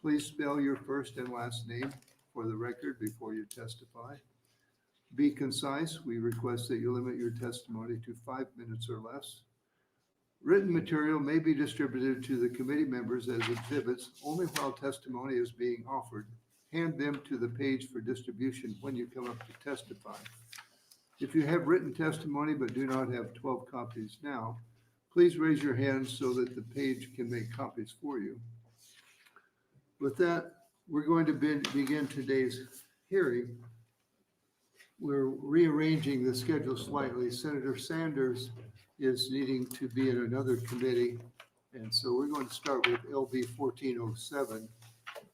Please spell your first and last name for the record before you testify. Be concise. We request that you limit your testimony to 5 minutes or less. Written material may be distributed to the committee members as exhibits only while testimony is being offered. Hand them to the page for distribution when you come up to testify. If you have written testimony but do not have 12 copies now, please raise your hand so that the page can make copies for you. With that, we're going to begin today's hearing. We're rearranging the schedule slightly. Senator Sanders is needing to be in another committee, and so we're going to start with LB 1407,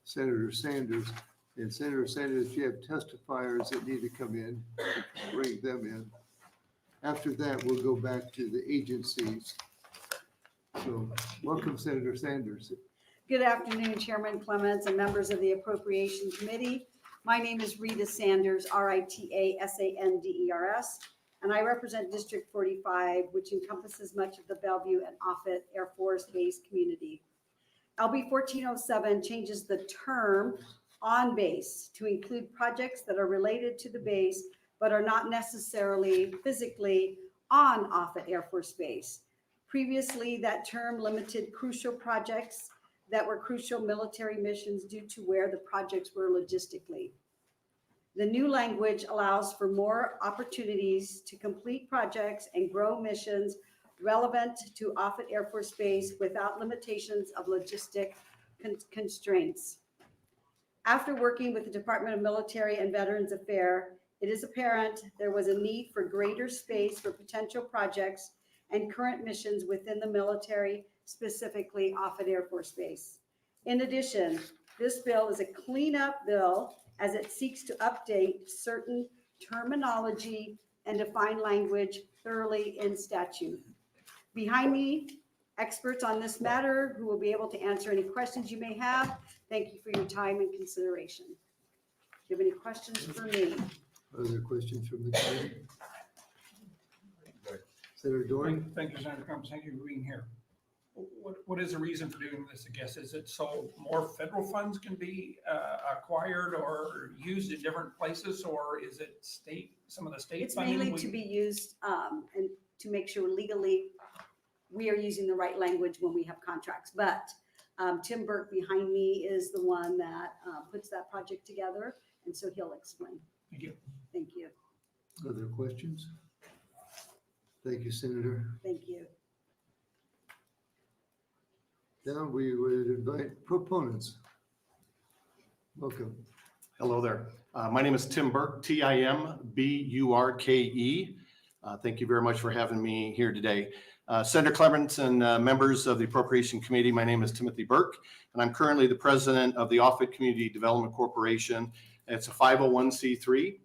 Senator Sanders. And Senator Sanders, if you have testifiers that need to come in, bring them in. After that, we'll go back to the agencies. So welcome, Senator Sanders. Good afternoon, Chairman Clements and members of the Appropriation Committee. My name is Rita Sanders, R-I-T-A-S-A-N-D-E-R-S, and I represent District 45, which encompasses much of the Bellevue and Offutt Air Force Base community. LB 1407 changes the term on base to include projects that are related to the base, but are not necessarily physically on Offutt Air Force Base. Previously, that term limited crucial projects that were crucial military missions due to where the projects were logistically. The new language allows for more opportunities to complete projects and grow missions relevant to Offutt Air Force Base without limitations of logistic constraints. After working with the Department of Military and Veterans Affairs, it is apparent there was a need for greater space for potential projects and current missions within the military, specifically Offutt Air Force Base. In addition, this bill is a cleanup bill as it seeks to update certain terminology and define language thoroughly in statute. Behind me, experts on this matter who will be able to answer any questions you may have. Thank you for your time and consideration. Do you have any questions for me? Other questions from the committee? Senator Doran? Thank you, Senator Crumbs. Thank you for being here. What is the reason for doing this? I guess, is it so more federal funds can be acquired or used in different places, or is it some of the state It's funding? mainly to be used and to make sure legally we are using the right language when we have contracts. But Tim Burke behind me is the one that puts that project together, and so he'll explain. Thank you. Thank you. Other questions? Thank you, Senator. Thank you. Now we would invite proponents. Welcome. Hello there. My name is Tim Burke, Timburke. Thank you very much for having me here today. Senator Clements and members of the Appropriation Committee, my name is Timothy Burke, and I'm currently the president of the Offutt Community Development Corporation. It's a 501c3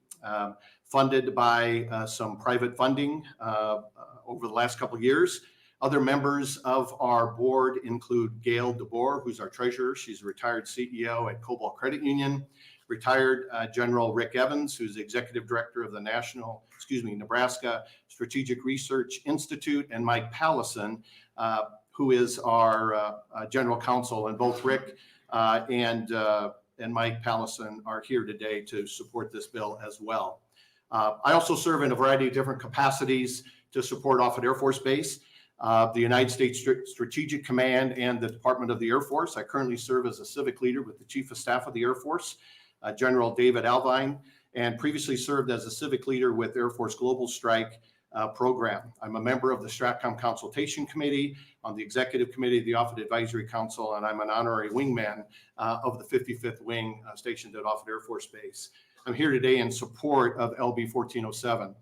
funded by some private funding over the last couple of years. Other members of our board include Gail DeBoer, who's our treasurer. She's a retired CEO at Cobalt Credit Union. Retired General Rick Evans, who's the executive director of the Nebraska Strategic Research Institute, and Mike Pallison, who is our general counsel. And both Rick and Mike Pallison are here today to support this bill as well. I also serve in a variety of different capacities to support Offutt Air Force Base, the United States Strategic Command, and the Department of the Air Force. I currently serve as a civic leader with the Chief of Staff of the Air Force, General David Alvine, and previously served as a civic leader with Air Force Global Strike program. I'm a member of the STRATCOM Consultation Committee, on the Executive Committee of the Offutt Advisory Council, and I'm an honorary wingman of the 55th Wing stationed at Offutt Air Force Base. I'm here today in support of LB 1407.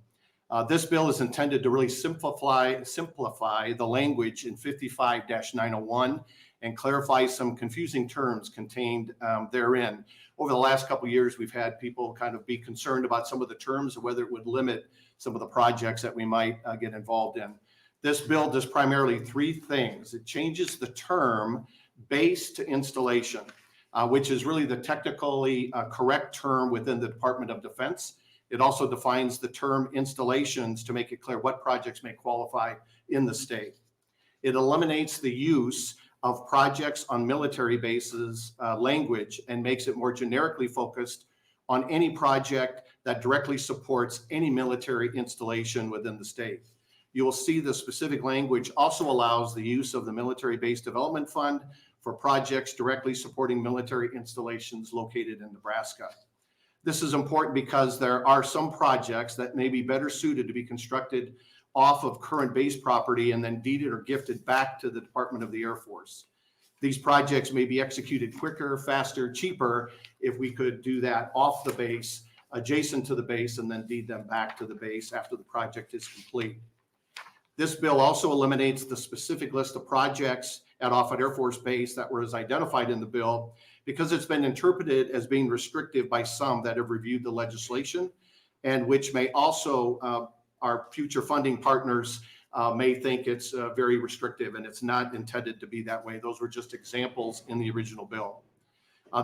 This bill is intended to really simplify the language in 55-901 and clarify some confusing terms contained therein. Over the last couple of years, we've had people kind of be concerned about some of the terms and whether it would limit some of the projects that we might get involved in. This bill does primarily three things. It changes the term base to installation, which is really the technically correct term within the Department of Defense. It also defines the term installations to make it clear what projects may qualify in the state. It eliminates the use of projects on military bases language and makes it more generically focused on any project that directly supports any military installation within the state. You will see the specific language also allows the use of the Military Base Development Fund for projects directly supporting military installations located in Nebraska. This is important because there are some projects that may be better suited to be constructed off of current base property and then deeded or gifted back to the Department of the Air Force. These projects may be executed quicker, faster, cheaper if we could do that off the base, adjacent to the base, and then deed them back to the base after the project is complete. This bill also eliminates the specific list of projects at Offutt Air Force Base that was identified in the bill because it's been interpreted as being restrictive by some that have reviewed the legislation, and which may also, our future funding partners may think it's very restrictive, and it's not intended to be that way. Those were just examples in the original bill.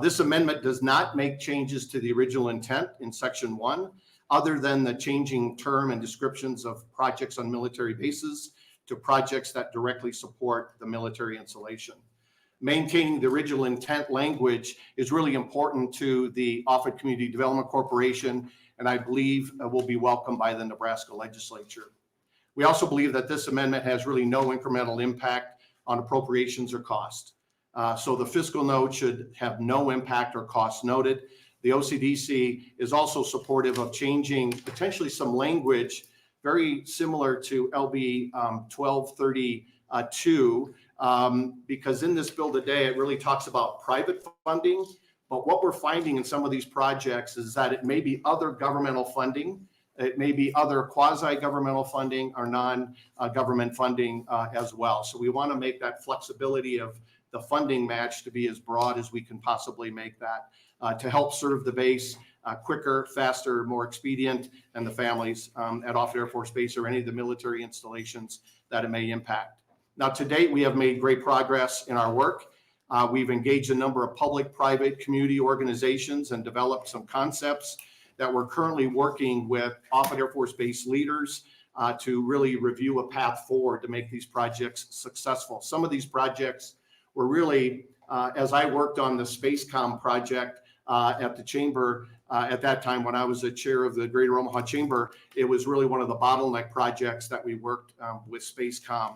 This amendment does not make changes to the original intent in Section 1, other than the changing term and descriptions of projects on military bases to projects that directly support the military installation. Maintaining the original intent language is really important to the Offutt Community Development Corporation, and I believe will be welcomed by the Nebraska Legislature. We also believe that this amendment has really no incremental impact on appropriations or cost. So the fiscal note should have no impact or cost noted. The OCDC is also supportive of changing potentially some language very similar to LB 1232, because in this bill today, it really talks about private funding. But what we're finding in some of these projects is that it may be other governmental funding. It may be other quasi-governmental funding or non-government funding as well. So we want to make that flexibility of the funding match to be as broad as we can possibly make that to help serve the base quicker, faster, more expedient, and the families at Offutt Air Force Base or any of the military installations that it may impact. Now, to date, we have made great progress in our work. We've engaged a number of public, private, community organizations and developed some concepts that we're currently working with Offutt Air Force Base leaders to really review a path forward to make these projects successful. Some of these projects were really, as I worked on the SpaceCom project at the Chamber, at that time when I was the chair of the Greater Omaha Chamber, it was really one of the bottleneck projects that we worked with SpaceCom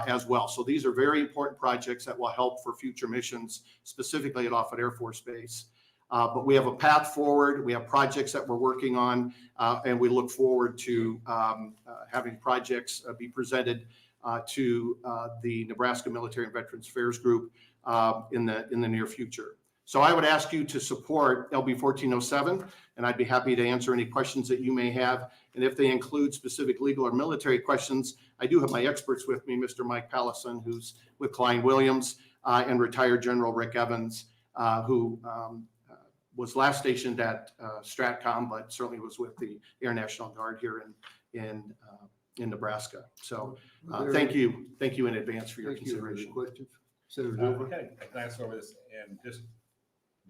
as well. So these are very important projects that will help for future missions, specifically at Offutt Air Force Base. But we have a path forward. We have projects that we're working on, and we look forward to having projects be presented to the Nebraska Military and Veterans Affairs Group in the near future. So I would ask you to support LB 1407, and I'd be happy to answer any questions that you may have. And if they include specific legal or military questions, I do have my experts with me, Mr. Mike Pallison, who's with Klein Williams, and retired General Rick Evans, who was last stationed at Stratcom, but certainly was with the Air National Guard here in Nebraska. So thank you in advance for your consideration. Questions? Senator Dover? Okay, I glanced over this and just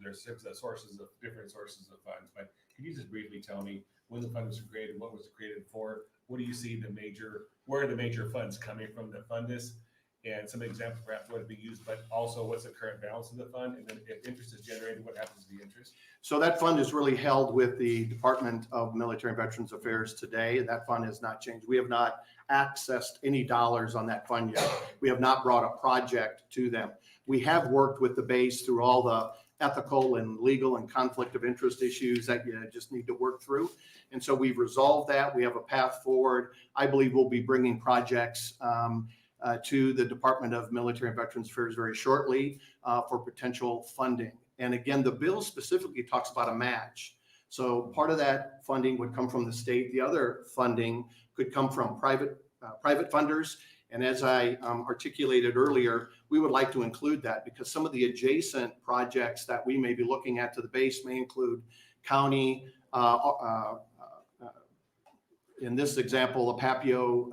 there's different sources of funds, but can you just briefly tell me when the fund was created, what was it created for? What do you see where are the major funds coming from that fund this? And some examples perhaps what it be used, but also what's the current balance of the fund? And then if interest is generated, what happens to the interest? So that fund is really held with the Department of Military and Veterans Affairs today. That fund has not changed. We have not accessed any dollars on that fund yet. We have not brought a project to them. We have worked with the base through all the ethical and legal and conflict of interest issues that you just need to work through. And so we've resolved that. We have a path forward. I believe we'll be bringing projects to the Department of Military and Veterans Affairs very shortly for potential funding. And again, the bill specifically talks about a match. So part of that funding would come from the state. The other funding could come from private funders. And as I articulated earlier, we would like to include that because some of the adjacent projects that we may be looking at to the base may include county in this example, a Papio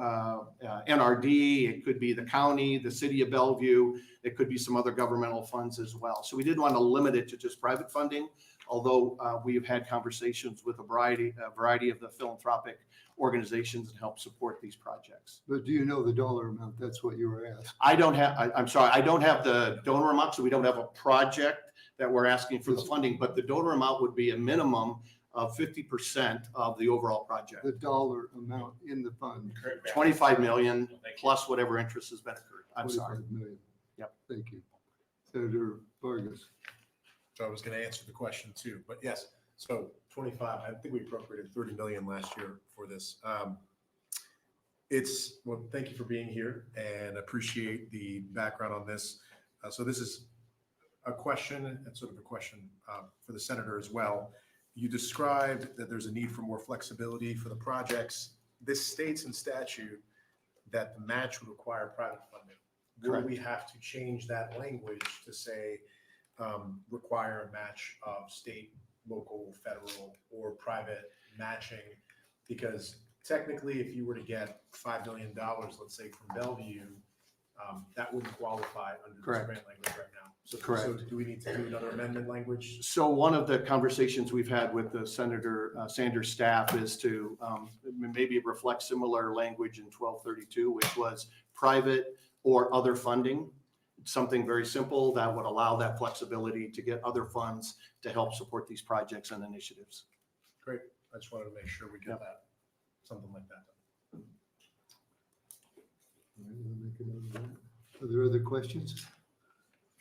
NRD, it could be the county, the city of Bellevue, it could be some other governmental funds as well. So we didn't want to limit it to just private funding, although we have had conversations with a variety of the philanthropic organizations and help support these projects. But do you know the dollar amount? That's what you were asked. I don't have, I'm sorry, I don't have the donor amount, so we don't have a project that we're asking for the funding, but the donor amount would be a minimum of 50% of the overall project. The dollar amount in the fund. Correct. 25 million Thank you. plus whatever interest has been accrued. I'm sorry. 25 million. Yep. Thank you. Senator Vargas. So I was going to answer the question too, but yes, so 25, I think we appropriated 30 million last year for this. Well, thank you for being here and appreciate the background on this. So this is a question and sort of a question for the senator as well. You described that there's a need for more flexibility for the projects. This states in statute that the match would require private funding. Will we have to change that language to say require a match of state, local, federal, or private matching? Because technically, if you were to get $5 million, let's say from Bellevue, that wouldn't qualify under this grant language right now. So, Correct. So do we need to do another amendment language? So one of the conversations we've had with the Senator Sanders staff is to maybe reflect similar language in 1232, which was private or other funding. Something very simple that would allow that flexibility to get other funds to help support these projects and initiatives. Great. I just wanted to make sure we get that, something like that. All right, we'll make a note of that. Are there other questions?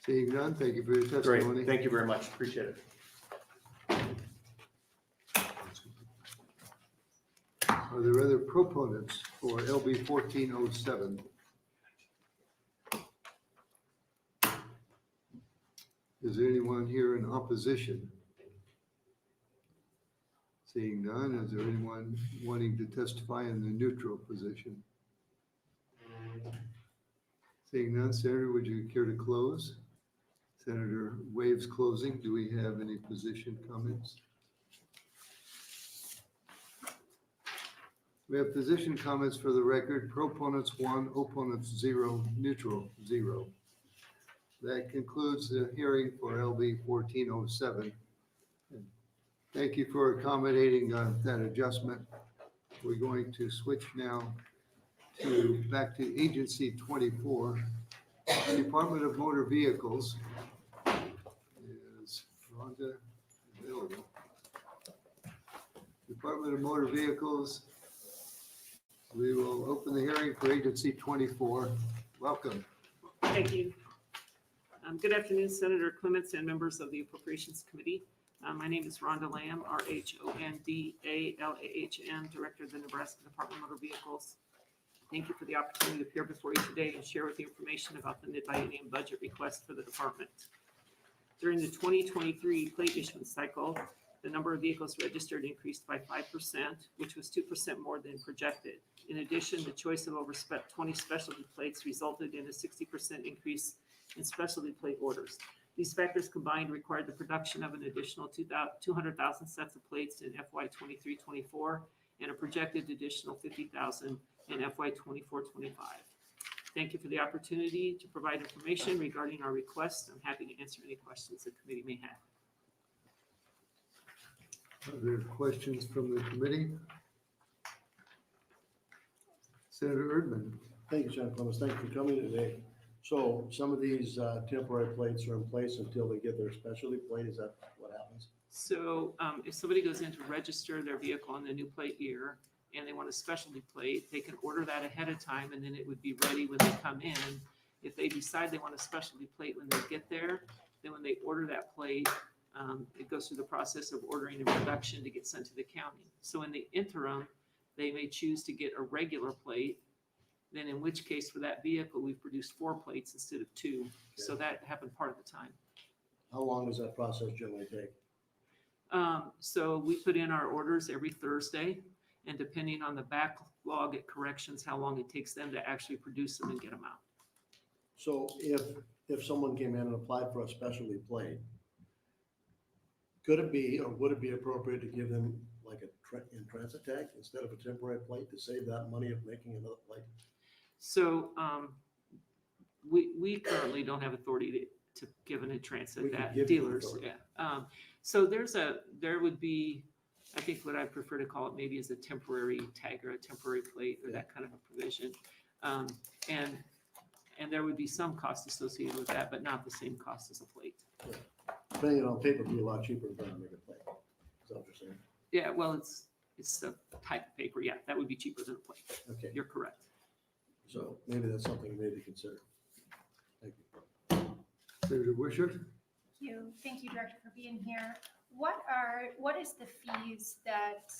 Seeing none, thank you for your Great, testimony. thank you very much, appreciate it. Are there other proponents for LB 1407? Is there anyone here in opposition? Seeing none, is there anyone wanting to testify in the neutral position? Seeing none, Senator, would you care to close? Senator waves closing. Do we have any position comments? We have position comments for the record. Proponents 1, opponents 0, neutral 0. That concludes the hearing for LB 1407. Thank you for accommodating that adjustment. We're going to switch now back to Agency 24. Department of Motor Vehicles. Is Rhonda available? Department of Motor Vehicles. We will open the hearing for Agency 24. Welcome. Thank you. Good afternoon, Senator Clements and members of the Appropriations Committee. My name is Rhonda Lamb, RHONDALAHN, Director of the Nebraska Department of Motor Vehicles. Thank you for the opportunity to appear before you today and share with you information about the mid-biennium budget request for the department. During the 2023 plate issuance cycle, the number of vehicles registered increased by 5%, which was 2% more than projected. In addition, the choice of over 20 specialty plates resulted in a 60% increase in specialty plate orders. These factors combined required the production of an additional 200,000 sets of plates in FY 23-24 and a projected additional 50,000 in FY 24-25. Thank you for the opportunity to provide information regarding our request. I'm happy to answer any questions the committee may have. Are there questions from the committee? Senator Erdman. Thank you, Senator Clements. Thank you for coming today. So some of these temporary plates are in place until they get their specialty plate. Is that what happens? So if somebody goes in to register their vehicle on the new plate year and they want a specialty plate, they can order that ahead of time and then it would be ready when they come in. If they decide they want a specialty plate when they get there, then when they order that plate, it goes through the process of ordering and production to get sent to the county. So in the interim, they may choose to get a regular plate. Then in which case for that vehicle, we've produced 4 plates instead of 2. So that happened part of the time. How long does that process generally take? So we put in our orders every Thursday, and depending on the backlog at corrections, how long it takes them to actually produce them and get them out. So if someone came in and applied for a specialty plate, could it be or would it be appropriate to give them like a in-transit tag instead of a temporary plate to save that money of making another plate? So, we currently don't have authority to give an in-transit We can that give you the dealers, authority. yeah. So there would be, I think what I prefer to call it maybe is a temporary tag or a temporary plate or that kind of a provision. And there would be some cost associated with that, but not the same cost as a plate. Paying it on paper would be a lot cheaper than trying to make a plate. Is that what you're saying? Yeah, well, it's the type of paper, yeah, that would be cheaper than a plate. Okay, You're correct. so maybe that's something maybe to consider. Thank you. Senator Wishart? Thank you, Director, for being here. What is the fees that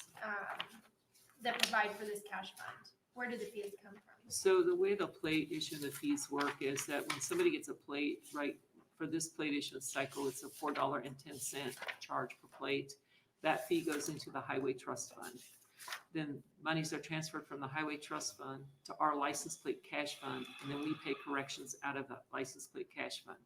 provide for this cash fund? Where do the fees come from? So the way the plate issue and the fees work is that when somebody gets a plate, right, for this plate issuance cycle, it's a $4.10 charge per plate. That fee goes into the Highway Trust Fund. Then monies are transferred from the Highway Trust Fund to our license plate cash fund, and then we pay corrections out of the license plate cash fund.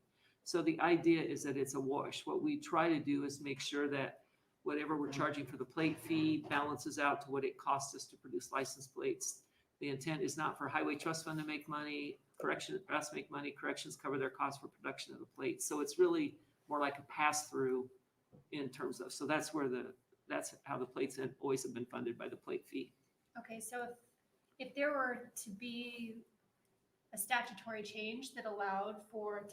So the idea is that it's a wash. What we try to do is make sure that whatever we're charging for the plate fee balances out to what it costs us to produce license plates. The intent is not for Highway Trust Fund to make money, us make money, corrections cover their costs for production of the plate. So it's really more like a pass-through in terms of, so that's how the plates have always have been funded, by the plate fee. Okay, so if there were to be a statutory change that allowed for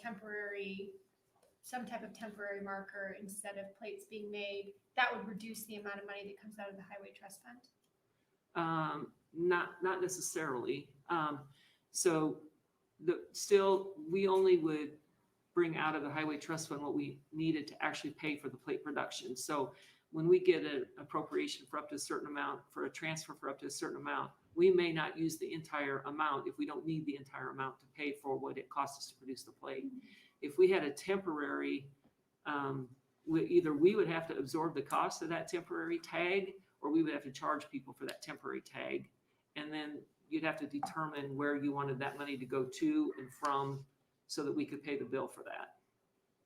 some type of temporary marker instead of plates being made, that would reduce the amount of money that comes out of the Highway Trust Fund? Not necessarily. So we only would bring out of the Highway Trust Fund what we needed to actually pay for the plate production. So when we get an appropriation for up to a certain amount, for a transfer for up to a certain amount, we may not use the entire amount if we don't need the entire amount to pay for what it costs us to produce the plate. If we had a temporary, either we would have to absorb the cost of that temporary tag, or we would have to charge people for that temporary tag. And then you'd have to determine where you wanted that money to go to and from so that we could pay the bill for that.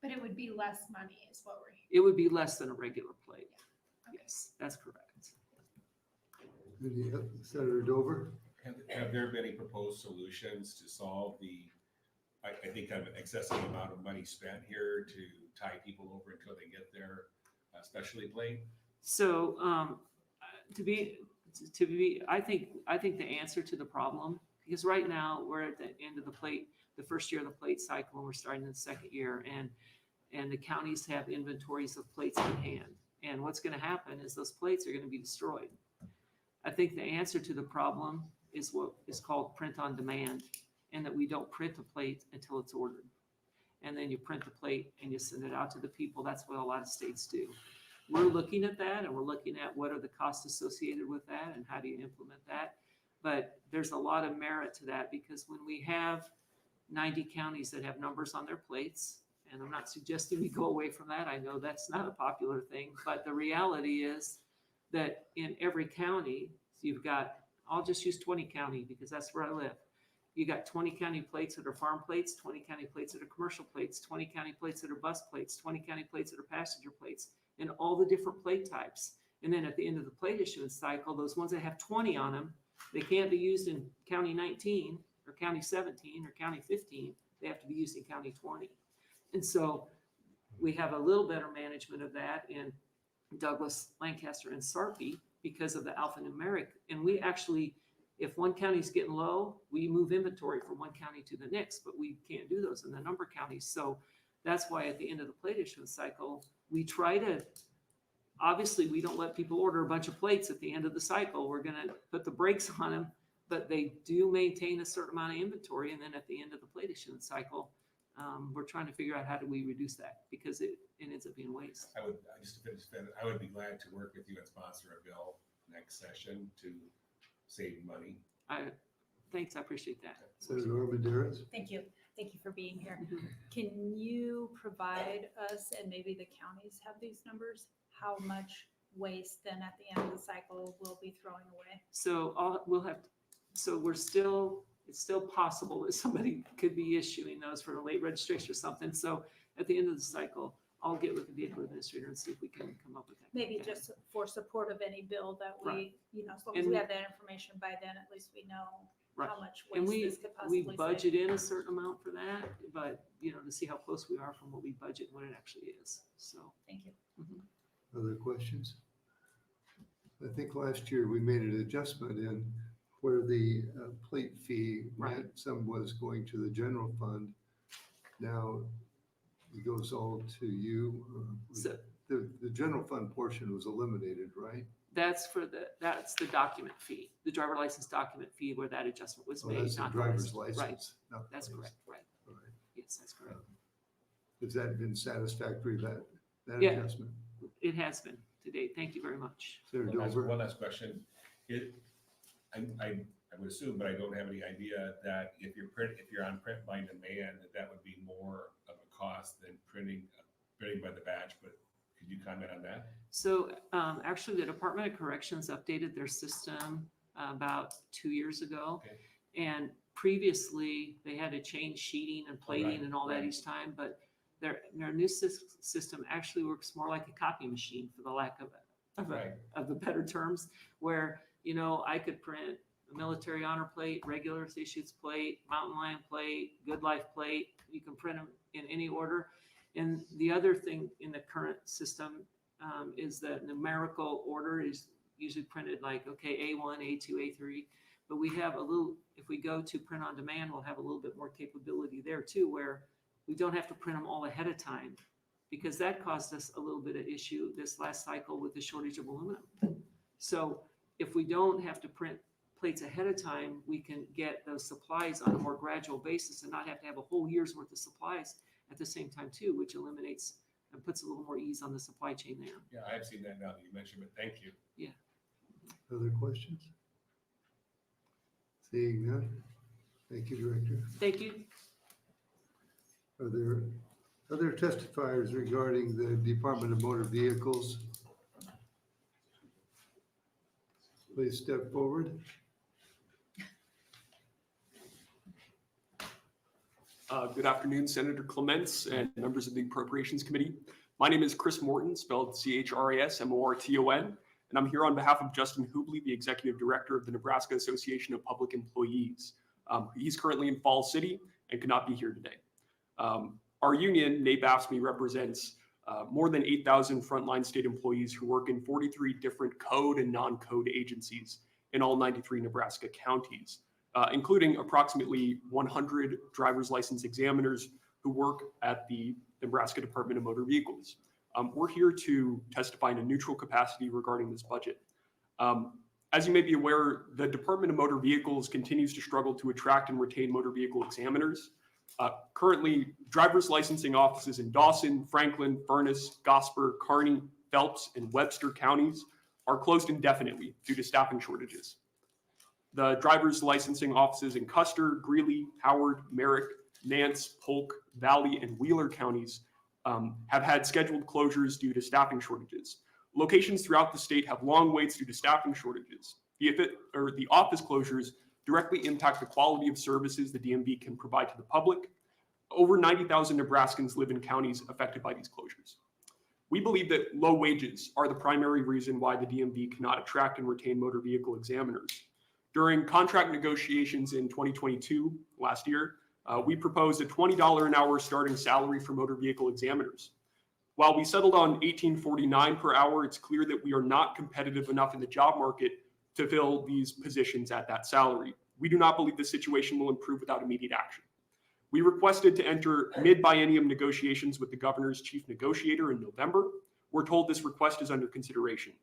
But it would be less money is what we're hearing. It would be less than a regular plate. Okay. Yes, that's correct. Senator Dover? Have there been any proposed solutions to solve I think kind of an excessive amount of money spent here to tie people over until they get their specialty plate? So I think the answer to the problem, because right now we're at the end of the first year of the plate cycle, and we're starting the second year, and the counties have inventories of plates in hand. And what's going to happen is those plates are going to be destroyed. I think the answer to the problem is what is called print on demand, and that we don't print a plate until it's ordered. And then you print the plate and you send it out to the people. That's what a lot of states do. We're looking at that, and we're looking at what are the costs associated with that and how do you implement that. But there's a lot of merit to that, because when we have 90 counties that have numbers on their plates, and I'm not suggesting we go away from that. I know that's not a popular thing, but the reality is that in every county, you've got, I'll just use 20 county because that's where I live. You got 20 county plates that are farm plates, 20 county plates that are commercial plates, 20 county plates that are bus plates, 20 county plates that are passenger plates, and all the different plate types. And then at the end of the plate issuance cycle, those ones that have 20 on them, they can't be used in county 19 or county 17 or county 15. They have to be used in county 20. And so we have a little better management of that in Douglas, Lancaster, and Sarpy because of the alphanumeric. And we actually, if one county's getting low, we move inventory from one county to the next, but we can't do those in the number counties. So that's why at the end of the plate issuance cycle, we try to, obviously we don't let people order a bunch of plates at the end of the cycle. We're going to put the brakes on them, but they do maintain a certain amount of inventory. And then at the end of the plate issuance cycle, we're trying to figure out how do we reduce that, because it ends up being waste. I would be glad to work with you and sponsor a bill next session to save money. Thanks, I appreciate that. Senator Armendariz? Thank you. Thank you for being here. Mhm. Can you provide us, and maybe the counties have these numbers, how much waste then at the end of the cycle we'll be throwing away? So it's still possible that somebody could be issuing those for a late registration or something. So at the end of the cycle, I'll get with the vehicle administrator and see if we can come come up with that. Maybe Yeah. just for support of any bill that we, Right. as long as And- we have that information by then, at least we know Right. how much And waste we, this could we possibly budget save. in a certain amount for that, but, to see how close we are from what we budget and what it actually is, so. Thank you. Other questions? I think last year we made an adjustment in where the plate fee meant some was going to the general fund. Now it goes all to you. So The general fund portion was eliminated, right? that's the document fee, the driver license document fee where that adjustment was Oh, made, that's the not the driver's license. Right, license. not that's plates. correct, right. All right. Yes, that's correct. Has that been satisfactory, that Yeah. adjustment? It has been to date. Thank you very much. Senator One last- Dover? one last question. I would assume, but I don't have any idea, that if you're on print by demand, that would be more of a cost than printing by the batch, but could you comment on that? So actually, the Department of Corrections updated their system about 2 years ago. Okay. And previously, they had to change sheeting and plating and all that right. each time, but their new system actually works more like a copy machine, for the lack Right. of the better terms, where, I could print a military honor plate, regular issues plate, mountain lion plate, good life plate. You can print them in any order. And the other thing in the current system is that numerical order is usually printed like, okay, A1, A2, A3. But we have if we go to print on demand, we'll have a little bit more capability there too, where we don't have to print them all ahead of time, because that caused us a little bit of issue this last cycle with the shortage of aluminum. So if we don't have to print plates ahead of time, we can get those supplies on a more gradual basis and not have to have a whole year's worth of supplies at the same time too, which eliminates and puts a little more ease on the supply chain there. Yeah, I've seen that now that you mentioned it. Thank you. Other questions? Seeing none? Thank you, Director. Thank you. Are there other testifiers regarding the Department of Motor Vehicles? Please step forward. Good afternoon, Senator Clements and members of the Appropriations Committee. My name is Chris Morton, spelled CHRISMORTON, and I'm here on behalf of Justin Hubley, the Executive Director of the Nebraska Association of Public Employees. He's currently in Falls City and could not be here today. Our union, NABAFSME, represents more than 8,000 frontline state employees who work in 43 different code and non-code agencies in all 93 Nebraska counties, including approximately 100 driver's license examiners who work at the Nebraska Department of Motor Vehicles. We're here to testify in a neutral capacity regarding this budget. As you may be aware, the Department of Motor Vehicles continues to struggle to attract and retain motor vehicle examiners. Currently, driver's licensing offices in Dawson, Franklin, Furnace, Gosper, Kearney, Phelps, and Webster counties are closed indefinitely due to staffing shortages. The driver's licensing offices in Custer, Greeley, Howard, Merrick, Nance, Polk, Valley, and Wheeler counties have had scheduled closures due to staffing shortages. Locations throughout the state have long waits due to staffing shortages. The office closures directly impact the quality of services the DMV can provide to the public. Over 90,000 Nebraskans live in counties affected by these closures. We believe that low wages are the primary reason why the DMV cannot attract and retain motor vehicle examiners. During contract negotiations in 2022, last year, we proposed a $20 an hour starting salary for motor vehicle examiners. While we settled on $18.49 per hour, it's clear that we are not competitive enough in the job market to fill these positions at that salary. We do not believe the situation will improve without immediate action. We requested to enter mid-biennium negotiations with the governor's chief negotiator in November. We're told this request is under consideration.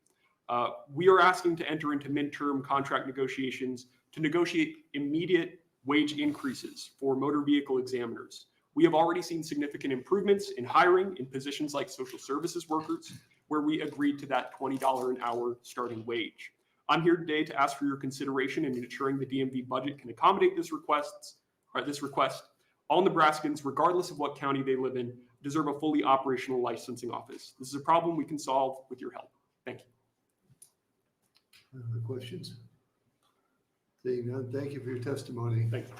We are asking to enter into midterm contract negotiations to negotiate immediate wage increases for motor vehicle examiners. We have already seen significant improvements in hiring in positions like social services workers, where we agreed to that $20 an hour starting wage. I'm here today to ask for your consideration in ensuring the DMV budget can accommodate this request. All Nebraskans, regardless of what county they live in, deserve a fully operational licensing office. This is a problem we can solve with your help. Thank you. Other questions? Seeing none, thank you for your testimony. Thank you.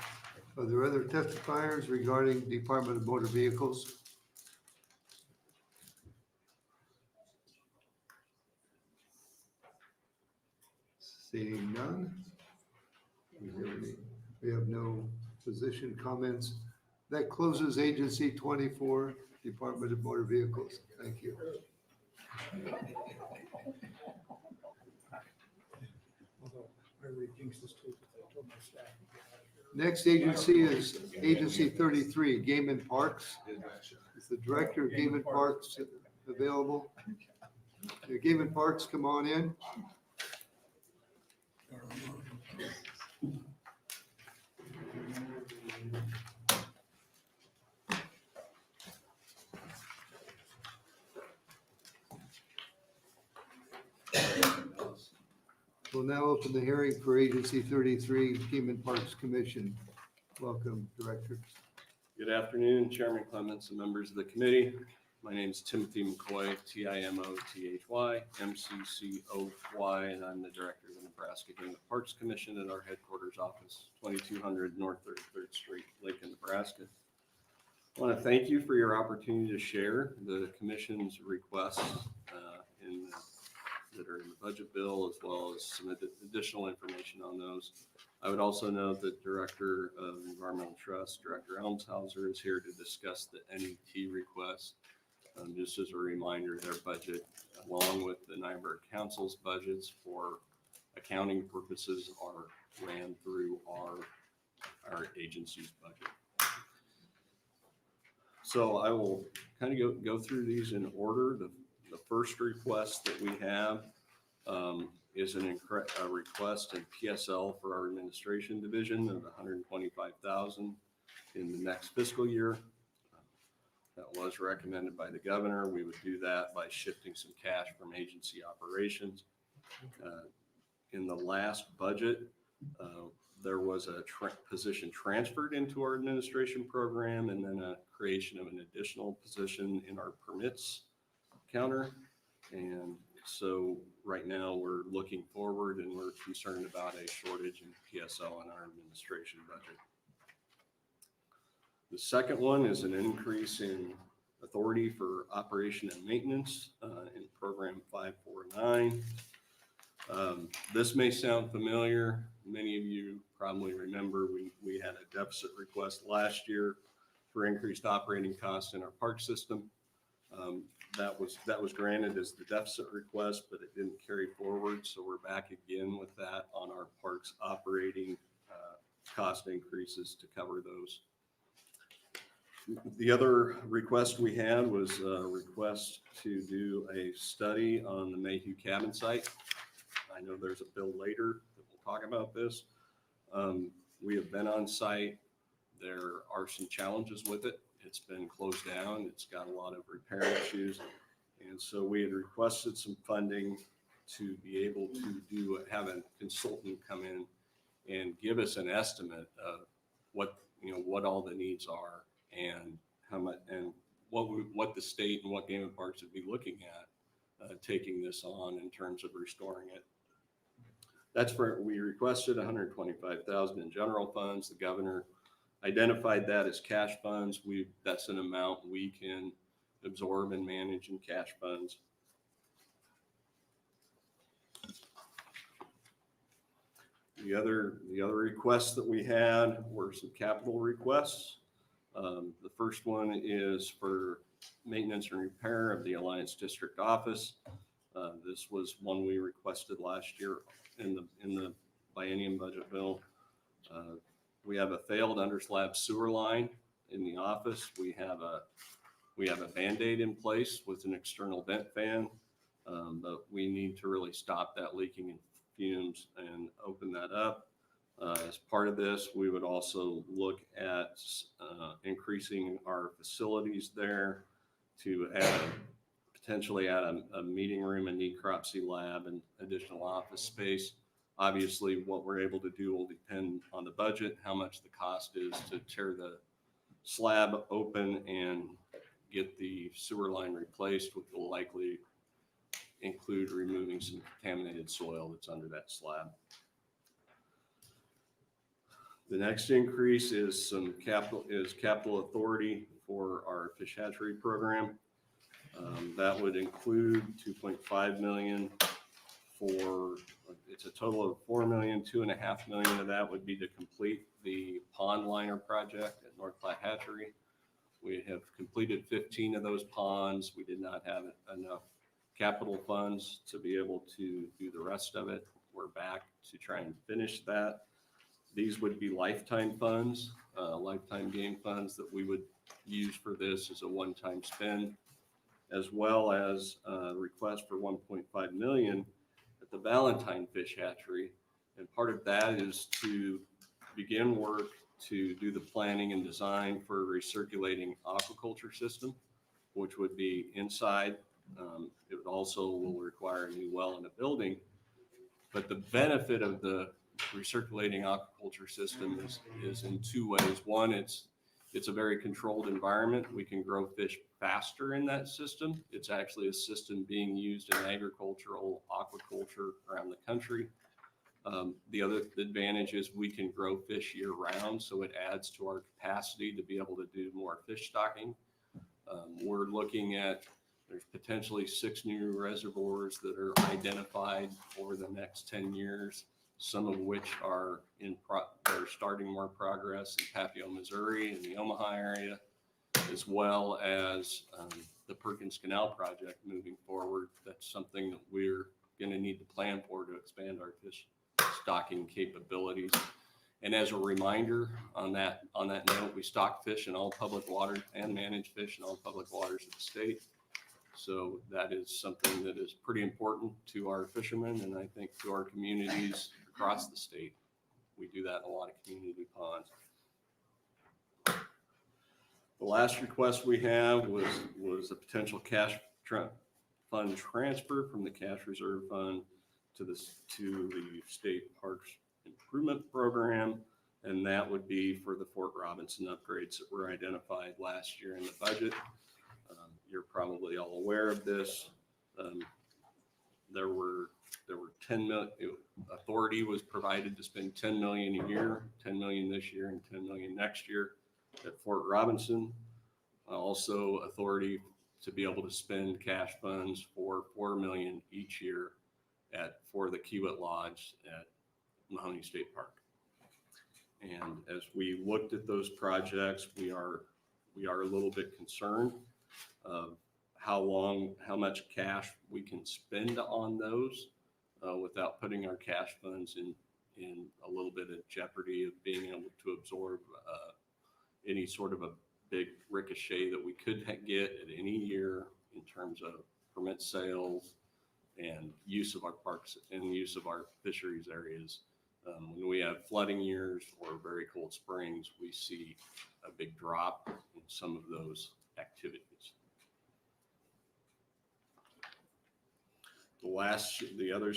Are there other testifiers regarding Department of Motor Vehicles? Seeing none. We have no position comments. That closes Agency 24, Department of Motor Vehicles. Thank you. Next agency is Agency 33, Game and Parks. Is the Director of Game and Parks available? The Game and Parks, come on in. We'll now open the hearing for Agency 33, Game and Parks Commission. Welcome, Director. Good afternoon, Chairman Clements and members of the committee. My name is Timothy McCoy, Timothy, MCCOY, and I'm the Director of the Nebraska Game and Parks Commission at our headquarters office, 2200 North 33rd Street, Lincoln, Nebraska. I want to thank you for your opportunity to share the commission's requests that are in the budget bill, as well as some additional information on those. I would also note that Director of Environmental Trust, Director Elmshauser, is here to discuss the NET request. Just as a reminder, their budget, along with the Niobrara Council's budgets for accounting purposes, are ran through our agency's budget. So I will kind of go through these in order. The first request that we have is a request in PSL for our administration division of $125,000 in the next fiscal year. That was recommended by the governor. We would do that by shifting some cash from agency operations. In the last budget, there was a position transferred into our administration program, and then a creation of an additional position in our permits counter. And so right now we're looking forward, and we're concerned about a shortage in PSL in our administration budget. The second one is an increase in authority for operation and maintenance in program 549. This may sound familiar. Many of you probably remember we had a deficit request last year for increased operating costs in our park system. That was granted as the deficit request, but it didn't carry forward. So we're back again with that on our parks operating cost increases to cover those. The other request we had was a request to do a study on the Mayhew cabin site. I know there's a bill later that will talk about this. We have been on site. There are some challenges with it. It's been closed down. It's got a lot of repair issues. And so we had requested some funding to be able to have a consultant come in and give us an estimate of what all the needs are, and how much, and what the state and what Game and Parks would be looking at taking this on in terms of restoring it. We requested $125,000 in general funds. The governor identified that as cash funds. That's an amount we can absorb and manage in cash funds. The other requests that we had were some capital requests. The first one is for maintenance and repair of the Alliance District Office. This was one we requested last year in the biennium budget bill. We have a failed underslab sewer line in the office. We have a Band-Aid in place with an external vent fan, but we need to really stop that leaking in fumes and open that up. As part of this, we would also look at increasing our facilities there to potentially add a meeting room, a necropsy lab, and additional office space. Obviously, what we're able to do will depend on the budget, how much the cost is to tear the slab open and get the sewer line replaced, which will likely include removing some contaminated soil that's under that slab. The next increase is capital authority for our fish hatchery program. That would include $2.5 million for It's a total of 4 million. 2.5 million of that would be to complete the pond liner project at North Platte Hatchery. We have completed 15 of those ponds. We did not have enough capital funds to be able to do the rest of it. We're back to try and finish that. These would be lifetime funds, lifetime game funds that we would use for this as a one-time spend, as well as a request for 1.5 million at the Valentine Fish Hatchery. And part of that is to begin work to do the planning and design for a recirculating aquaculture system, which would be inside. It would also will require a new well in a building. But the benefit of the recirculating aquaculture system is in two ways. One, it's a very controlled environment. We can grow fish faster in that system. It's actually a system being used in agricultural aquaculture around the country. The other advantage is we can grow fish year round, so it adds to our capacity to be able to do more fish stocking. We're looking at, there's potentially 6 new reservoirs that are identified over the next 10 years, some of which are they're starting more progress in Papio, Missouri, in the Omaha area, as well as the Perkins Canal project moving forward. That's something that we're going to need to plan for to expand our fish stocking capabilities. And as a reminder on that note, we stock fish in all public waters and manage fish in all public waters of the state. So that is something that is pretty important to our fishermen and I think to our communities across the state. We do that in a lot of community ponds. The last request we have was a potential cash fund transfer from the cash reserve fund to the state parks improvement program. And that would be for the Fort Robinson upgrades that were identified last year in the budget. You're probably all aware of this. There were 10 million, authority was provided to spend 10 million a year, 10 million this year and 10 million next year at Fort Robinson. Also authority to be able to spend cash funds for 4 million each year for the Kiewit Lodge at Mahoney State Park. And as we looked at those projects, we are a little bit concerned of how much cash we can spend on those without putting our cash funds in a little bit of jeopardy of being able to absorb any sort of a big ricochet that we could get at any year in terms of permit sales and use of our parks and use of our fisheries areas. When we have flooding years or very cold springs, we see a big drop in some of those activities. The other